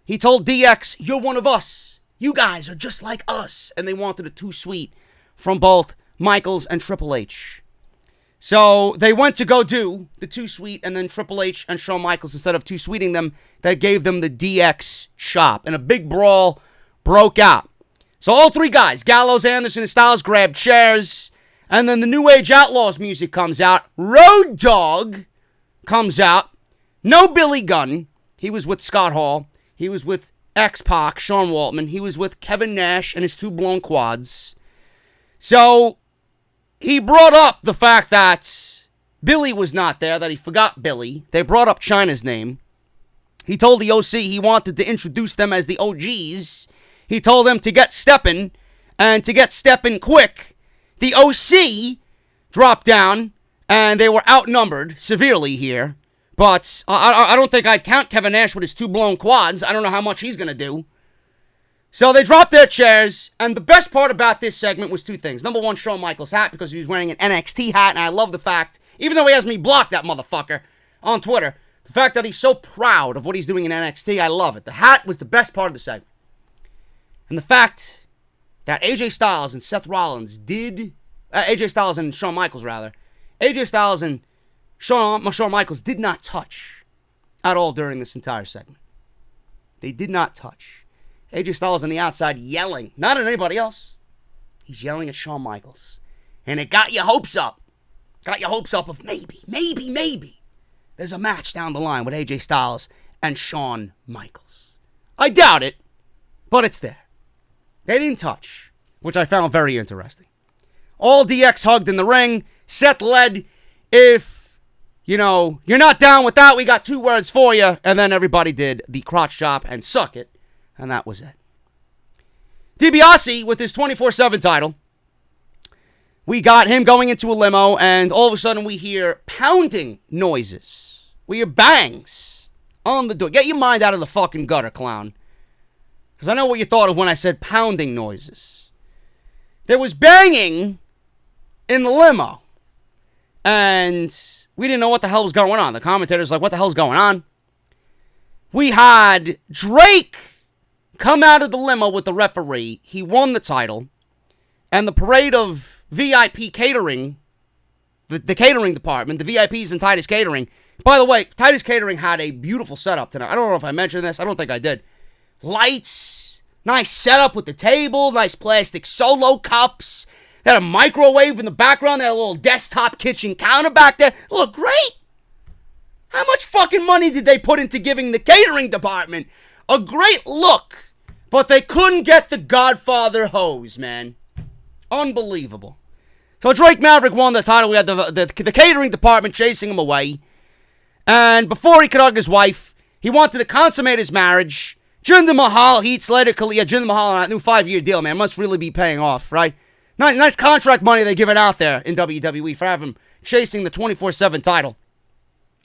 A: He told DX, "You're one of us. You guys are just like us." And they wanted a too sweet from both Michaels and Triple H. So they went to go do the too sweet, and then Triple H and Shawn Michaels, instead of too sweeting them, they gave them the DX chop. And a big brawl broke out. So all three guys, Gallows, Anderson, and Styles, grabbed chairs. And then the New Age Outlaws music comes out. Road Dogg comes out. No Billy Gunn. He was with Scott Hall. He was with X-Pac, Sean Waltman. He was with Kevin Nash and his two blown quads. So he brought up the fact that Billy was not there, that he forgot Billy. They brought up Chyna's name. He told the OC he wanted to introduce them as the OGs. He told them to get steppin', and to get steppin' quick. The OC dropped down, and they were outnumbered severely here. But I don't think I'd count Kevin Nash with his two blown quads. I don't know how much he's going to do. So they dropped their chairs, and the best part about this segment was two things. Number one, Shawn Michaels' hat, because he was wearing an NXT hat, and I love the fact, even though he has me blocked, that motherfucker, on Twitter, the fact that he's so proud of what he's doing in NXT, I love it. The hat was the best part of the segment. And the fact that AJ Styles and Seth Rollins AJ Styles and Shawn Michaels, rather. AJ Styles and Shawn Michaels did not touch at all during this entire segment. They did not touch. AJ Styles on the outside yelling, not at anybody else. He's yelling at Shawn Michaels. And it got your hopes up. Got your hopes up of maybe. There's a match down the line with AJ Styles and Shawn Michaels. I doubt it, but it's there. They didn't touch, which I found very interesting. All DX hugged in the ring. Seth led. If, you're not down with that, we got two words for you. And then everybody did the crotch chop and suck it. And that was it. DiBiase with his 24/7 title. We got him going into a limo, and all of a sudden we hear pounding noises. We hear bangs on the door. Get your mind out of the fucking gutter, clown. Because I know what you thought of when I said pounding noises. There was banging in the limo. And we didn't know what the hell was going on. The commentator's like, what the hell's going on? We had Drake come out of the limo with the referee. He won the title. And the parade of VIP catering, the catering department, the VIPs in Titus Catering. By the way, Titus Catering had a beautiful setup tonight. I don't know if I mentioned this. I don't think I did. Lights, nice setup with the table, nice plastic solo cups. They had a microwave in the background. They had a little desktop kitchen counter back there. It looked great. How much fucking money did they put into giving the catering department a great look? But they couldn't get the Godfather hose, man. Unbelievable. So Drake Maverick won the title. We had the catering department chasing him away. And before he could hug his wife, he wanted to consummate his marriage. Jinder Mahal, Heath Slater, Jinder Mahal on that new 5-year deal, man. Must really be paying off, right? Nice contract money they're giving out there in WWE for having him chasing the 24/7 title.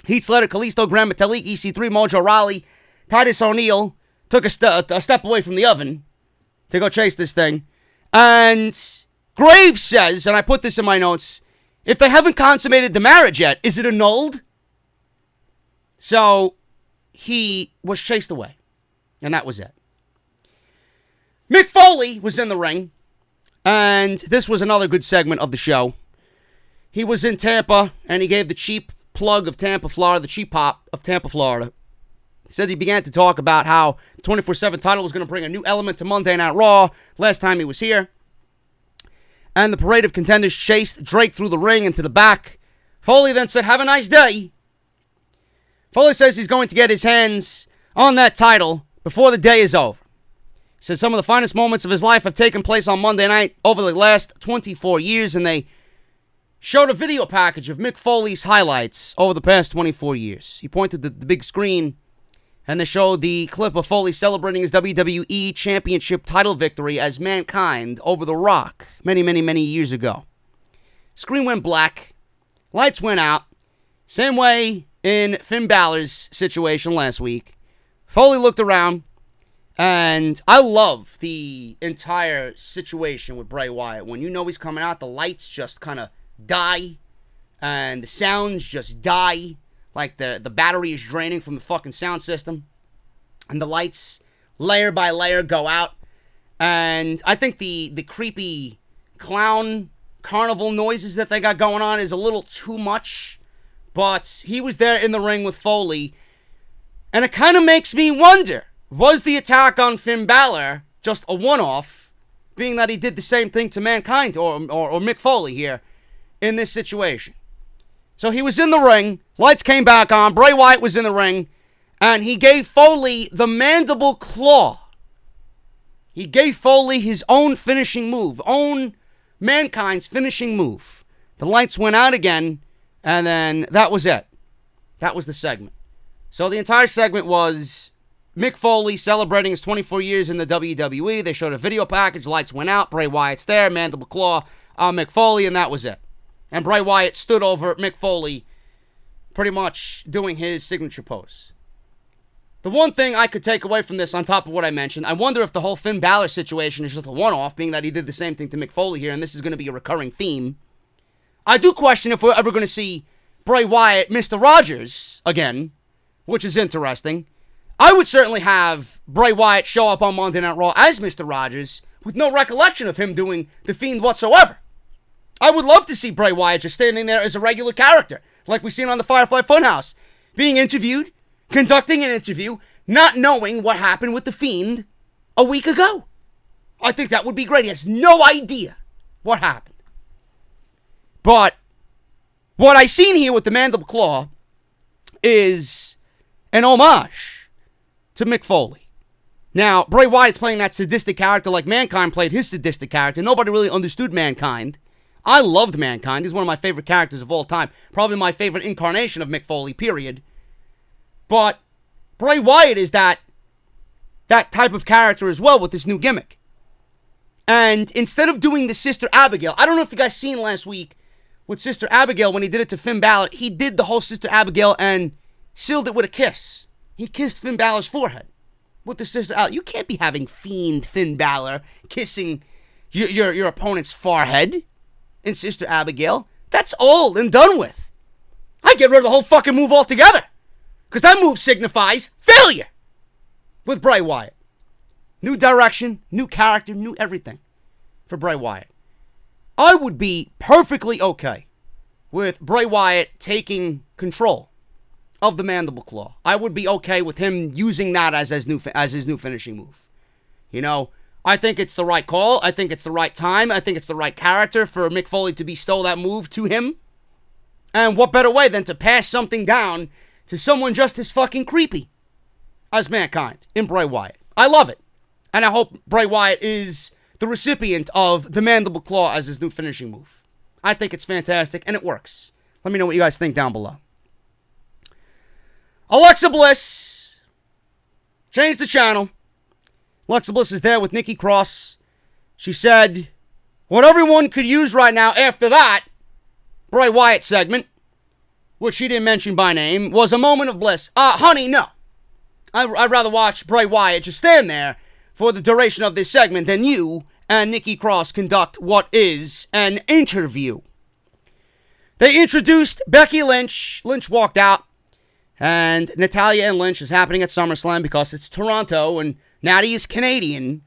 A: Heath Slater, Kalisto, Gran Metalik, EC3, Mojo Rawley, Titus O'Neil took a step away from the oven to go chase this thing. And Graves says, and I put this in my notes, if they haven't consummated the marriage yet, is it annulled? So he was chased away. And that was it. Mick Foley was in the ring. And this was another good segment of the show. He was in Tampa, and he gave the cheap plug of Tampa, Florida, the cheap pop of Tampa, Florida. He said he began to talk about how the 24/7 title was going to bring a new element to Monday Night Raw last time he was here. And the parade of contenders chased Drake through the ring and to the back. Foley then said, have a nice day. Foley says he's going to get his hands on that title before the day is over. He said some of the finest moments of his life have taken place on Monday night over the last 24 years, and they showed a video package of Mick Foley's highlights over the past 24 years. He pointed to the big screen, and they showed the clip of Foley celebrating his WWE Championship title victory as Mankind over The Rock many, many, many years ago. Screen went black. Lights went out. Same way in Finn Balor's situation last week. Foley looked around, and I love the entire situation with Bray Wyatt. When you know he's coming out, the lights just kind of die, and the sounds just die, like the battery is draining from the fucking sound system, and the lights, layer by layer, go out, and I think the creepy clown carnival noises that they got going on is a little too much, but he was there in the ring with Foley, and it kind of makes me wonder, was the attack on Finn Balor just a one-off, being that he did the same thing to Mankind or Mick Foley here in this situation. So he was in the ring. Lights came back on. Bray Wyatt was in the ring. And he gave Foley the mandible claw. He gave Foley his own finishing move. Own Mankind's finishing move. The lights went out again. And then that was it. That was the segment. So the entire segment was Mick Foley celebrating his 24 years in the WWE. They showed a video package. Lights went out. Bray Wyatt's there. Mandible claw on Mick Foley. And that was it. And Bray Wyatt stood over Mick Foley, pretty much doing his signature pose. The one thing I could take away from this, on top of what I mentioned, I wonder if the whole Finn Balor situation is just a one-off, being that he did the same thing to Mick Foley here, and this is going to be a recurring theme. I do question if we're ever going to see Bray Wyatt, Mr. Rogers, again, which is interesting. I would certainly have Bray Wyatt show up on Monday Night Raw as Mr. Rogers, with no recollection of him doing The Fiend whatsoever. I would love to see Bray Wyatt just standing there as a regular character, like we've seen on the Firefly Funhouse, being interviewed, conducting an interview, not knowing what happened with The Fiend a week ago. I think that would be great. He has no idea what happened. But what I seen here with the Mandible Claw is an homage to Mick Foley. Now, Bray Wyatt's playing that sadistic character like Mankind played his sadistic character. Nobody really understood Mankind. I loved Mankind. He's one of my favorite characters of all time. Probably my favorite incarnation of Mick Foley, period. But Bray Wyatt is that type of character as well with this new gimmick. And instead of doing the Sister Abigail, I don't know if you guys seen last week with Sister Abigail when he did it to Finn Balor. He did the whole Sister Abigail and sealed it with a kiss. He kissed Finn Balor's forehead with the Sister Abigail. You can't be having Fiend Finn Balor kissing your opponent's forehead in Sister Abigail. That's old and done with. I get rid of the whole fucking move altogether. Because that move signifies failure with Bray Wyatt. New direction, new character, new everything for Bray Wyatt. I would be perfectly okay with Bray Wyatt taking control of the Mandible Claw. I would be okay with him using that as his new finishing move. You know, I think it's the right call. I think it's the right time. I think it's the right character for Mick Foley to bestow that move to him. And what better way than to pass something down to someone just as fucking creepy as Mankind in Bray Wyatt. I love it. And I hope Bray Wyatt is the recipient of the Mandible Claw as his new finishing move. I think it's fantastic, and it works. Let me know what you guys think down below. Alexa Bliss changed the channel. Alexa Bliss is there with Nikki Cross. She said, what everyone could use right now after that Bray Wyatt segment, which she didn't mention by name, was a moment of bliss. Honey, no. I'd rather watch Bray Wyatt just stand there for the duration of this segment than you and Nikki Cross conduct what is an interview. They introduced Becky Lynch. Lynch walked out. And Natalya and Lynch is happening at SummerSlam because it's Toronto and Natty is Canadian.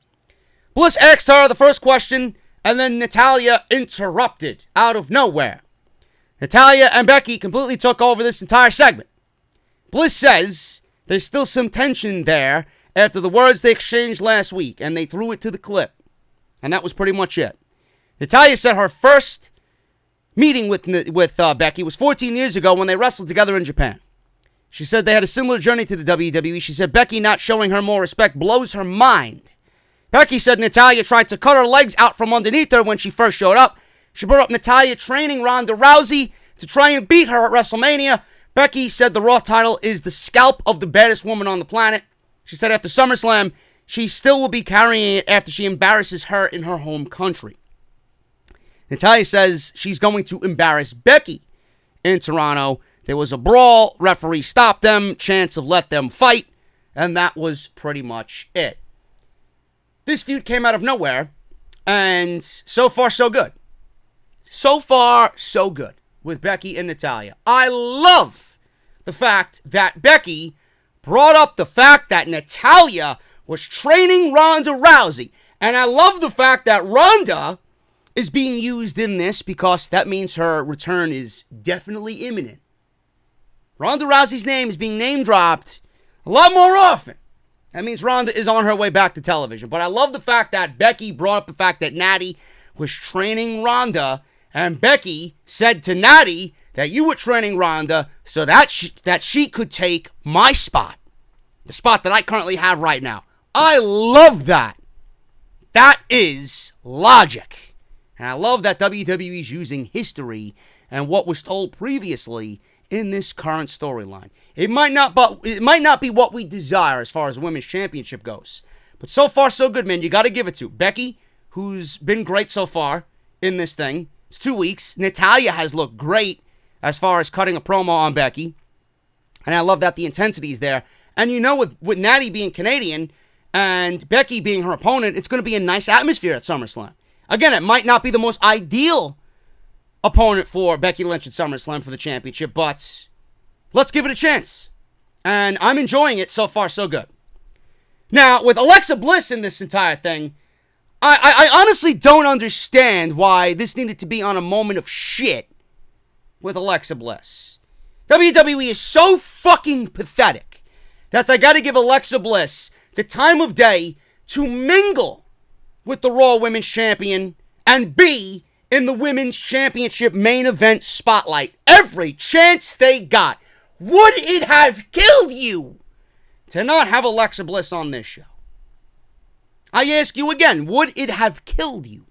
A: Bliss asked her the first question, and then Natalya interrupted out of nowhere. Natalya and Becky completely took over this entire segment. Bliss says there's still some tension there after the words they exchanged last week, and they threw it to the clip. And that was pretty much it. Natalya said her first meeting with Becky was 14 years ago when they wrestled together in Japan. She said they had a similar journey to the WWE. She said Becky not showing her more respect blows her mind. Becky said Natalya tried to cut her legs out from underneath her when she first showed up. She brought up Natalya training Ronda Rousey to try and beat her at WrestleMania. Becky said the Raw title is the scalp of the baddest woman on the planet. She said after SummerSlam, she still will be carrying it after she embarrasses her in her home country. Natalya says she's going to embarrass Becky in Toronto. There was a brawl, referee stopped them, chance of let them fight, and that was pretty much it. This feud came out of nowhere, and so far so good. So far so good with Becky and Natalya. I love the fact that Becky brought up the fact that Natalya was training Ronda Rousey, and I love the fact that Ronda is being used in this because that means her return is definitely imminent. Ronda Rousey's name is being name-dropped a lot more often. That means Ronda is on her way back to television. But I love the fact that Becky brought up the fact that Natty was training Ronda And Becky said to Natty that you were training Ronda so that she could take my spot. The spot that I currently have right now. I love that. That is logic. And I love that WWE is using history and what was told previously in this current storyline. It might not be what we desire as far as women's championship goes. But so far, so good, man. You got to give it to Becky, who's been great so far in this thing. It's 2 weeks. Natalya has looked great as far as cutting a promo on Becky. And I love that the intensity is there. And you know, with Natty being Canadian and Becky being her opponent, it's going to be a nice atmosphere at SummerSlam. Again, it might not be the most ideal opponent for Becky Lynch at SummerSlam for the championship, but let's give it a chance. And I'm enjoying it so far, so good. Now, with Alexa Bliss in this entire thing, I honestly don't understand why this needed to be on a moment of shit with Alexa Bliss. WWE is so fucking pathetic that they got to give Alexa Bliss the time of day to mingle with the Raw Women's Champion and be in the Women's Championship main event spotlight every chance they got. Would it have killed you to not have Alexa Bliss on this show? I ask you again, would it have killed you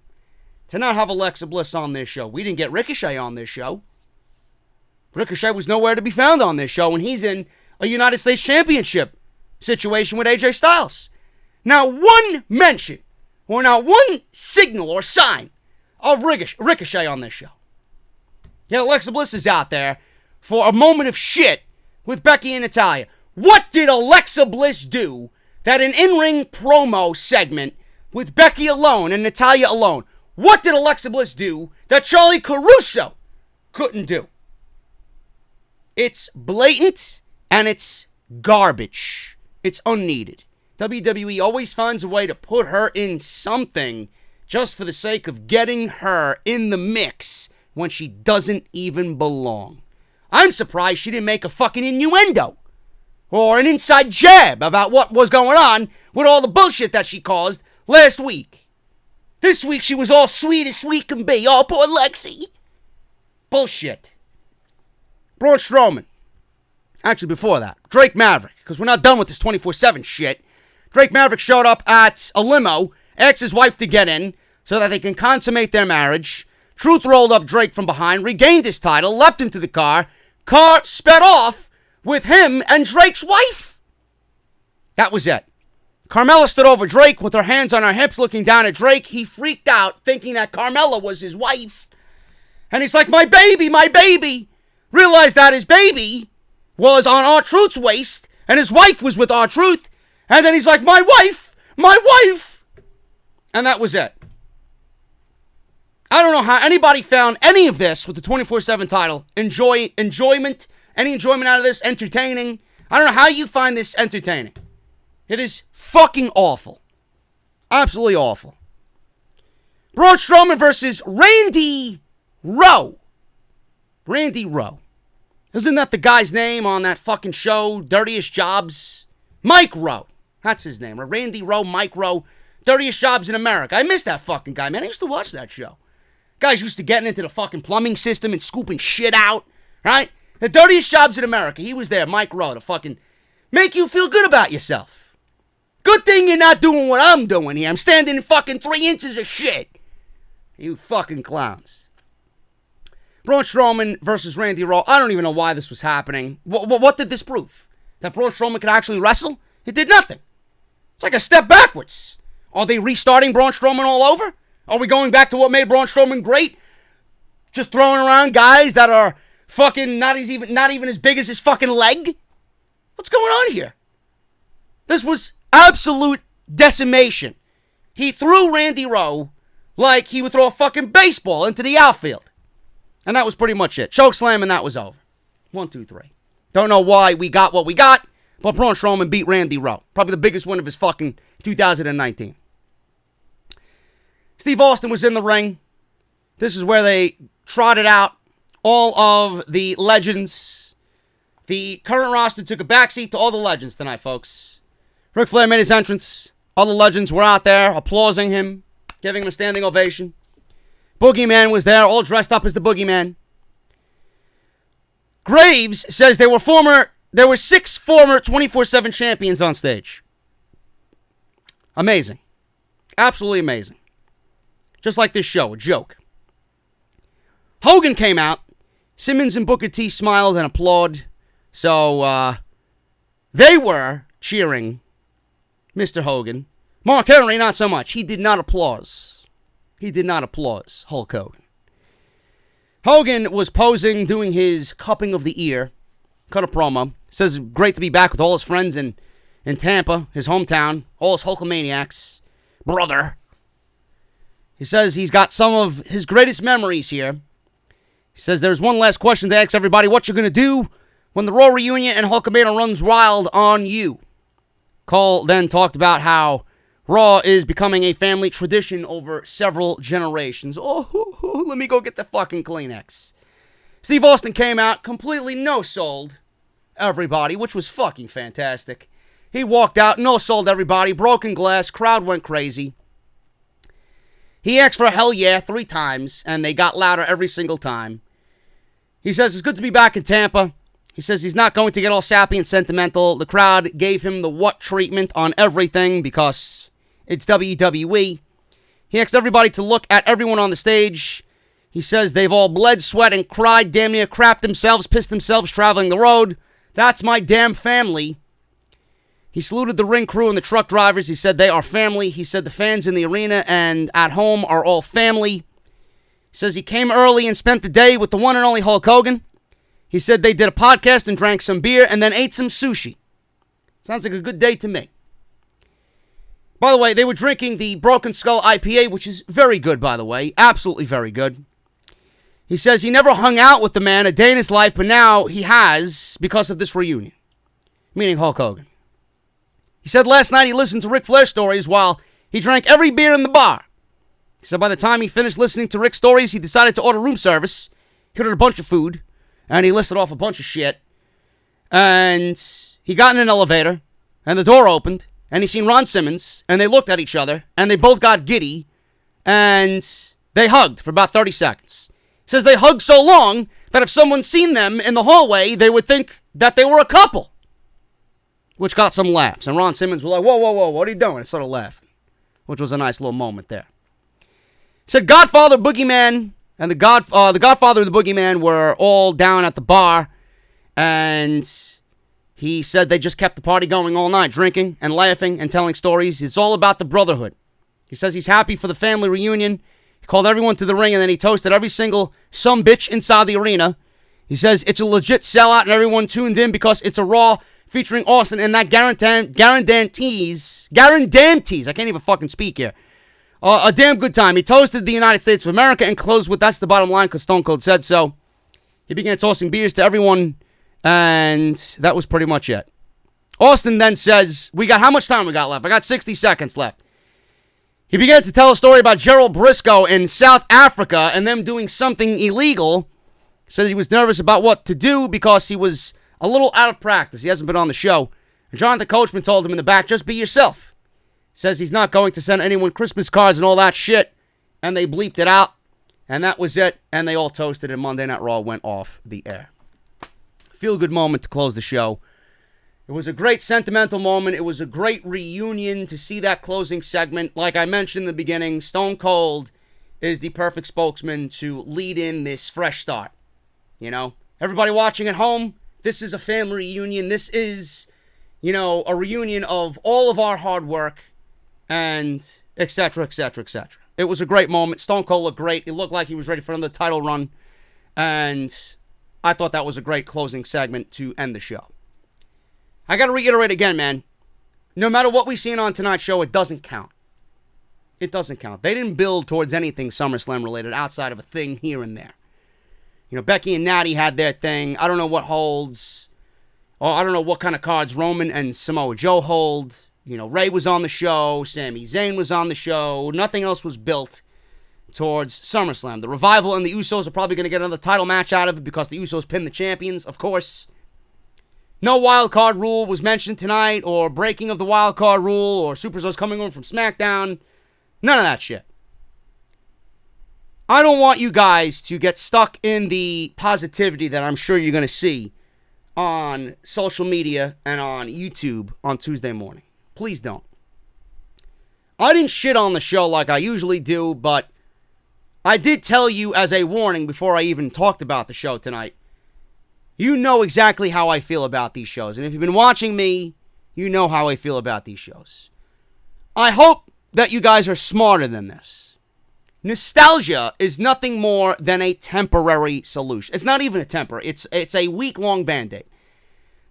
A: to not have Alexa Bliss on this show? We didn't get Ricochet on this show. Ricochet was nowhere to be found on this show, and he's in a United States Championship situation with AJ Styles. Now, one mention, or not one signal or sign of Ricochet on this show. Yeah, Alexa Bliss is out there for a moment of shit with Becky and Natalya. What did Alexa Bliss do that an in-ring promo segment with Becky alone and Natalya alone, what did Alexa Bliss do that Charlie Caruso couldn't do? It's blatant and it's garbage. It's unneeded. WWE always finds a way to put her in something just for the sake of getting her in the mix when she doesn't even belong. I'm surprised she didn't make a fucking innuendo or an inside jab about what was going on with all the bullshit that she caused last week. This week she was all sweet as sweet can be. Oh, poor Lexi. Bullshit. Braun Strowman. Actually, before that, Drake Maverick, because we're not done with this 24/7 shit. Drake Maverick showed up at a limo, asked his wife to get in so that they can consummate their marriage. Truth rolled up Drake from behind, regained his title, leapt into the car. Car sped off with him and Drake's wife. That was it. Carmella stood over Drake with her hands on her hips looking down at Drake. He freaked out thinking that Carmella was his wife. And he's like, my baby, my baby. Realized that his baby was on R-Truth's waist and his wife was with R-Truth. And then he's like, my wife, my wife. And that was it. I don't know how anybody found any of this with the 24/7 title. Enjoyment, any enjoyment out of this, entertaining. I don't know how you find this entertaining. It is fucking awful. Absolutely awful. Braun Strowman versus Randy Rowe. Randy Rowe. Isn't that the guy's name on that fucking show, Dirtiest Jobs? Mike Rowe. That's his name. Randy Rowe, Mike Rowe. Dirtiest Jobs in America. I miss that fucking guy, man. I used to watch that show. Guys used to getting into the fucking plumbing system and scooping shit out, right? The Dirtiest Jobs in America. He was there, Mike Rowe, to fucking make you feel good about yourself. Good thing you're not doing what I'm doing here. I'm standing in fucking 3 inches of shit. You fucking clowns. Braun Strowman versus Randy Rowe. I don't even know why this was happening. What did this prove? That Braun Strowman could actually wrestle? It did nothing. It's like a step backwards. Are they restarting Braun Strowman all over? Are we going back to what made Braun Strowman great? Just throwing around guys that are fucking not even as big as his fucking leg? What's going on here? This was absolute decimation. He threw Randy Rowe like he would throw a fucking baseball into the outfield. And that was pretty much it. Chokeslam and that was over. 1, 2, 3. Don't know why we got what we got, but Braun Strowman beat Randy Rowe. Probably the biggest win of his fucking 2019. Steve Austin was in the ring. This is where they trotted out all of the legends. The current roster took a backseat to all the legends tonight, folks. Ric Flair made his entrance. All the legends were out there applauding him, giving him a standing ovation. Boogeyman was there, all dressed up as the Boogeyman. Graves says there were 6 former 24/7 champions on stage. Amazing. Absolutely amazing. Just like this show, a joke. Hogan came out. Simmons and Booker T smiled and applauded. So, they were cheering Mr. Hogan. Mark Henry, not so much. He did not applause. Hulk Hogan. Hogan was posing, doing his cupping of the ear. Cut a promo. Says great to be back with all his friends in Tampa, his hometown. All his Hulkamaniacs. Brother. He says he's got some of his greatest memories here. He says there's one last question to ask everybody. What you going to do when the Raw reunion and Hulkamania runs wild on you? Cole then talked about how Raw is becoming a family tradition over several generations. Oh, let me go get the fucking Kleenex. Steve Austin came out completely no-sold everybody, which was fucking fantastic. He walked out, no-sold everybody, broken glass, crowd went crazy. He asked for hell yeah 3 times, and they got louder every single time. He says it's good to be back in Tampa. He says he's not going to get all sappy and sentimental. The crowd gave him the what treatment on everything because it's WWE. He asked everybody to look at everyone on the stage. He says they've all bled, sweat, and cried, damn near crapped themselves, pissed themselves traveling the road. That's my damn family. He saluted the ring crew and the truck drivers. He said they are family. He said the fans in the arena and at home are all family. He says he came early and spent the day with the one and only Hulk Hogan. He said they did a podcast and drank some beer and then ate some sushi. Sounds like a good day to me. By the way, they were drinking the Broken Skull IPA, which is very good, by the way. Absolutely very good. He says he never hung out with the man a day in his life, but now he has because of this reunion. Meaning Hulk Hogan. He said last night he listened to Ric Flair stories while he drank every beer in the bar. He said by the time he finished listening to Rick's stories, he decided to order room service. He ordered a bunch of food, and he listed off a bunch of shit. And he got in an elevator, and the door opened, and he seen Ron Simmons, and they looked at each other, and they both got giddy, and they hugged for about 30 seconds. He says they hugged so long that if someone seen them in the hallway, they would think that they were a couple. Which got some laughs. And Ron Simmons was like, whoa, what are you doing? And started laughing. Which was a nice little moment there. He said Godfather, Boogeyman, and the Godfather and the Boogeyman were all down at the bar. And he said they just kept the party going all night, drinking and laughing and telling stories. It's all about the brotherhood. He says he's happy for the family reunion. He called everyone to the ring and then he toasted every single sumbitch inside the arena. He says it's a legit sellout and everyone tuned in because it's a Raw featuring Austin and that guarantees, I can't even fucking speak here. A damn good time. He toasted the United States of America and closed with that's the bottom line because Stone Cold said so. He began tossing beers to everyone and that was pretty much it. Austin then says, how much time we got left? I got 60 seconds left. He began to tell a story about Gerald Brisco in South Africa and them doing something illegal. He said he was nervous about what to do because he was a little out of practice. He hasn't been on the show. And Jonathan Coachman told him in the back, just be yourself. Says he's not going to send anyone Christmas cards and all that shit. And they bleeped it out. And that was it. And they all toasted and Monday Night Raw went off the air. Feel good moment to close the show. It was a great sentimental moment. It was a great reunion to see that closing segment. Like I mentioned in the beginning, Stone Cold is the perfect spokesman to lead in this fresh start. You know, everybody watching at home, this is a family reunion. This is, a reunion of all of our hard work and etc., etc., etc. It was a great moment. Stone Cold looked great. He looked like he was ready for another title run. And I thought that was a great closing segment to end the show. I got to reiterate again, man. No matter what we seen on tonight's show, it doesn't count. It doesn't count. They didn't build towards anything SummerSlam related outside of a thing here and there. Becky and Natty had their thing. I don't know what holds. Or I don't know what kind of cards Roman and Samoa Joe hold. Ray was on the show. Sami Zayn was on the show. Nothing else was built towards SummerSlam. The Revival and the Usos are probably going to get another title match out of it because the Usos pinned the champions, of course. No wild card rule was mentioned tonight, or breaking of the wild card rule, or Super Usos coming over from SmackDown. None of that shit. I don't want you guys to get stuck in the positivity that I'm sure you're going to see on social media and on YouTube on Tuesday morning. Please don't. I didn't shit on the show like I usually do, but I did tell you as a warning before I even talked about the show tonight. You know exactly how I feel about these shows. And if you've been watching me, you know how I feel about these shows. I hope that you guys are smarter than this. Nostalgia is nothing more than a temporary solution. It's not even a temper. It's a week-long Band-Aid.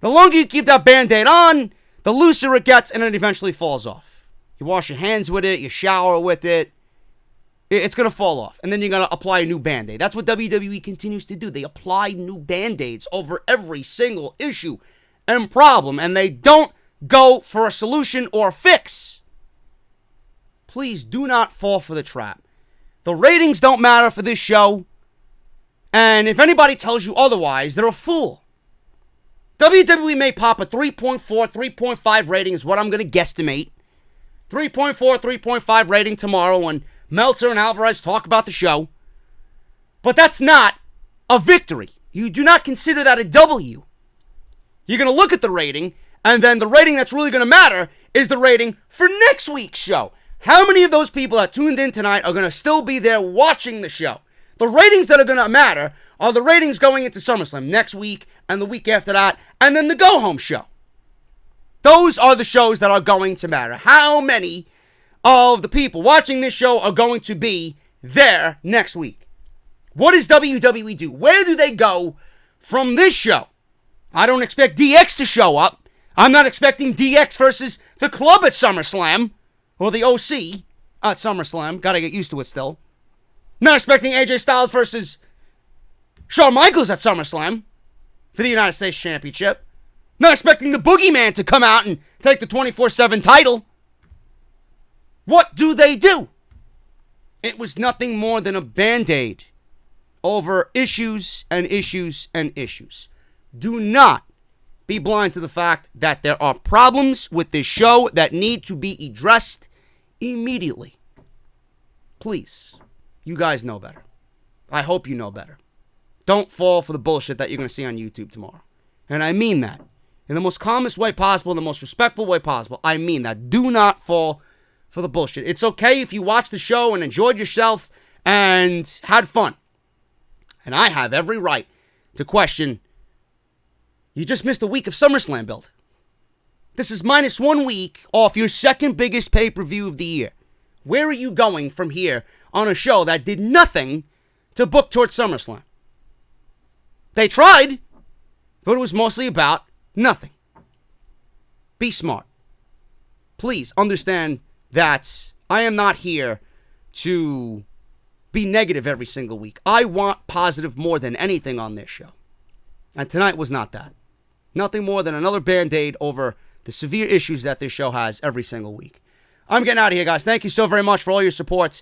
A: The longer you keep that Band-Aid on, the looser it gets, and it eventually falls off. You wash your hands with it, you shower with it, it's going to fall off. And then you're going to apply a new Band-Aid. That's what WWE continues to do. They apply new Band-Aids over every single issue and problem, and they don't go for a solution or a fix. Please do not fall for the trap. The ratings don't matter for this show. And if anybody tells you otherwise, they're a fool. WWE may pop a 3.4, 3.5 rating is what I'm going to guesstimate. 3.4, 3.5 rating tomorrow when Meltzer and Alvarez talk about the show. But that's not a victory. You do not consider that a W. You're going to look at the rating, and then the rating that's really going to matter is the rating for next week's show. How many of those people that tuned in tonight are going to still be there watching the show? The ratings that are going to matter are the ratings going into SummerSlam next week and the week after that, and then the go-home show. Those are the shows that are going to matter. How many of the people watching this show are going to be there next week? What does WWE do? Where do they go from this show? I don't expect DX to show up. I'm not expecting DX versus the Club at SummerSlam. Or the OC at SummerSlam. Gotta get used to it still. Not expecting AJ Styles versus Shawn Michaels at SummerSlam for the United States Championship. Not expecting the Boogeyman to come out and take the 24/7 title. What do they do? It was nothing more than a Band-Aid over issues and issues and issues. Do not be blind to the fact that there are problems with this show that need to be addressed immediately. Please, you guys know better. I hope you know better. Don't fall for the bullshit that you're going to see on YouTube tomorrow. And I mean that. In the most calmest way possible, in the most respectful way possible. I mean that. Do not fall for the bullshit. It's okay if you watched the show and enjoyed yourself and had fun. And I have every right to question, you just missed a week of SummerSlam build. This is minus 1 week off your second biggest pay-per-view of the year. Where are you going from here on a show that did nothing to book towards SummerSlam? They tried, but it was mostly about nothing. Be smart. Please understand that I am not here to be negative every single week. I want positive more than anything on this show. And tonight was not that. Nothing more than another Band-Aid over the severe issues that this show has every single week. I'm getting out of here, guys. Thank you so very much for all your support.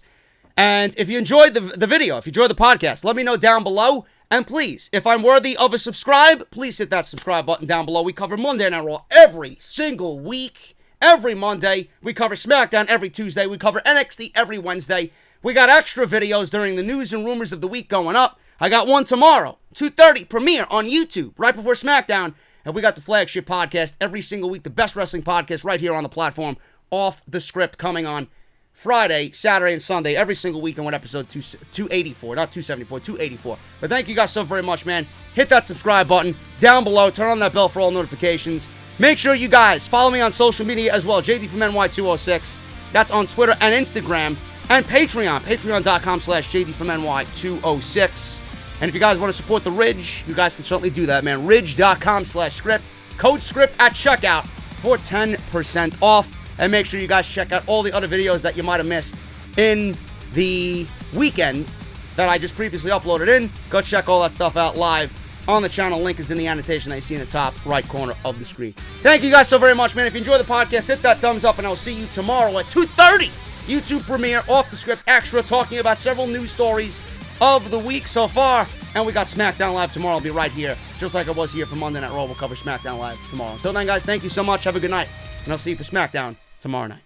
A: And if you enjoyed the video, if you enjoyed the podcast, let me know down below. And please, if I'm worthy of a subscribe, please hit that subscribe button down below. We cover Monday Night Raw every single week. Every Monday. We cover SmackDown every Tuesday. We cover NXT every Wednesday. We got extra videos during the news and rumors of the week going up. I got one tomorrow, 2:30 premiere on YouTube, right before SmackDown. And we got the flagship podcast every single week, the best wrestling podcast right here on the platform, Off the Script, coming on Friday, Saturday, and Sunday, every single week on what episode 284, not 274, 284. But thank you guys so very much, man. Hit that subscribe button down below. Turn on that bell for all notifications. Make sure you guys follow me on social media as well, JD from NY206. That's on Twitter and Instagram. And Patreon, patreon.com/JD from NY206. And if you guys want to support the Ridge, you guys can certainly do that, man. Ridge.com/script. Code SCRIPT at checkout for 10% off. And make sure you guys check out all the other videos that you might have missed in the weekend that I just previously uploaded in. Go check all that stuff out live on the channel. Link is in the annotation that you see in the top right corner of the screen. Thank you guys so very much, man. If you enjoy the podcast, hit that thumbs up, and I'll see you tomorrow at 2:30. YouTube premiere, Off the Script Extra, talking about several news stories of the week so far. And we got SmackDown Live tomorrow. I'll be right here, just like I was here for Monday Night Raw. We'll cover SmackDown Live tomorrow. Until then, guys, thank you so much. Have a good night. And I'll see you for SmackDown tomorrow night.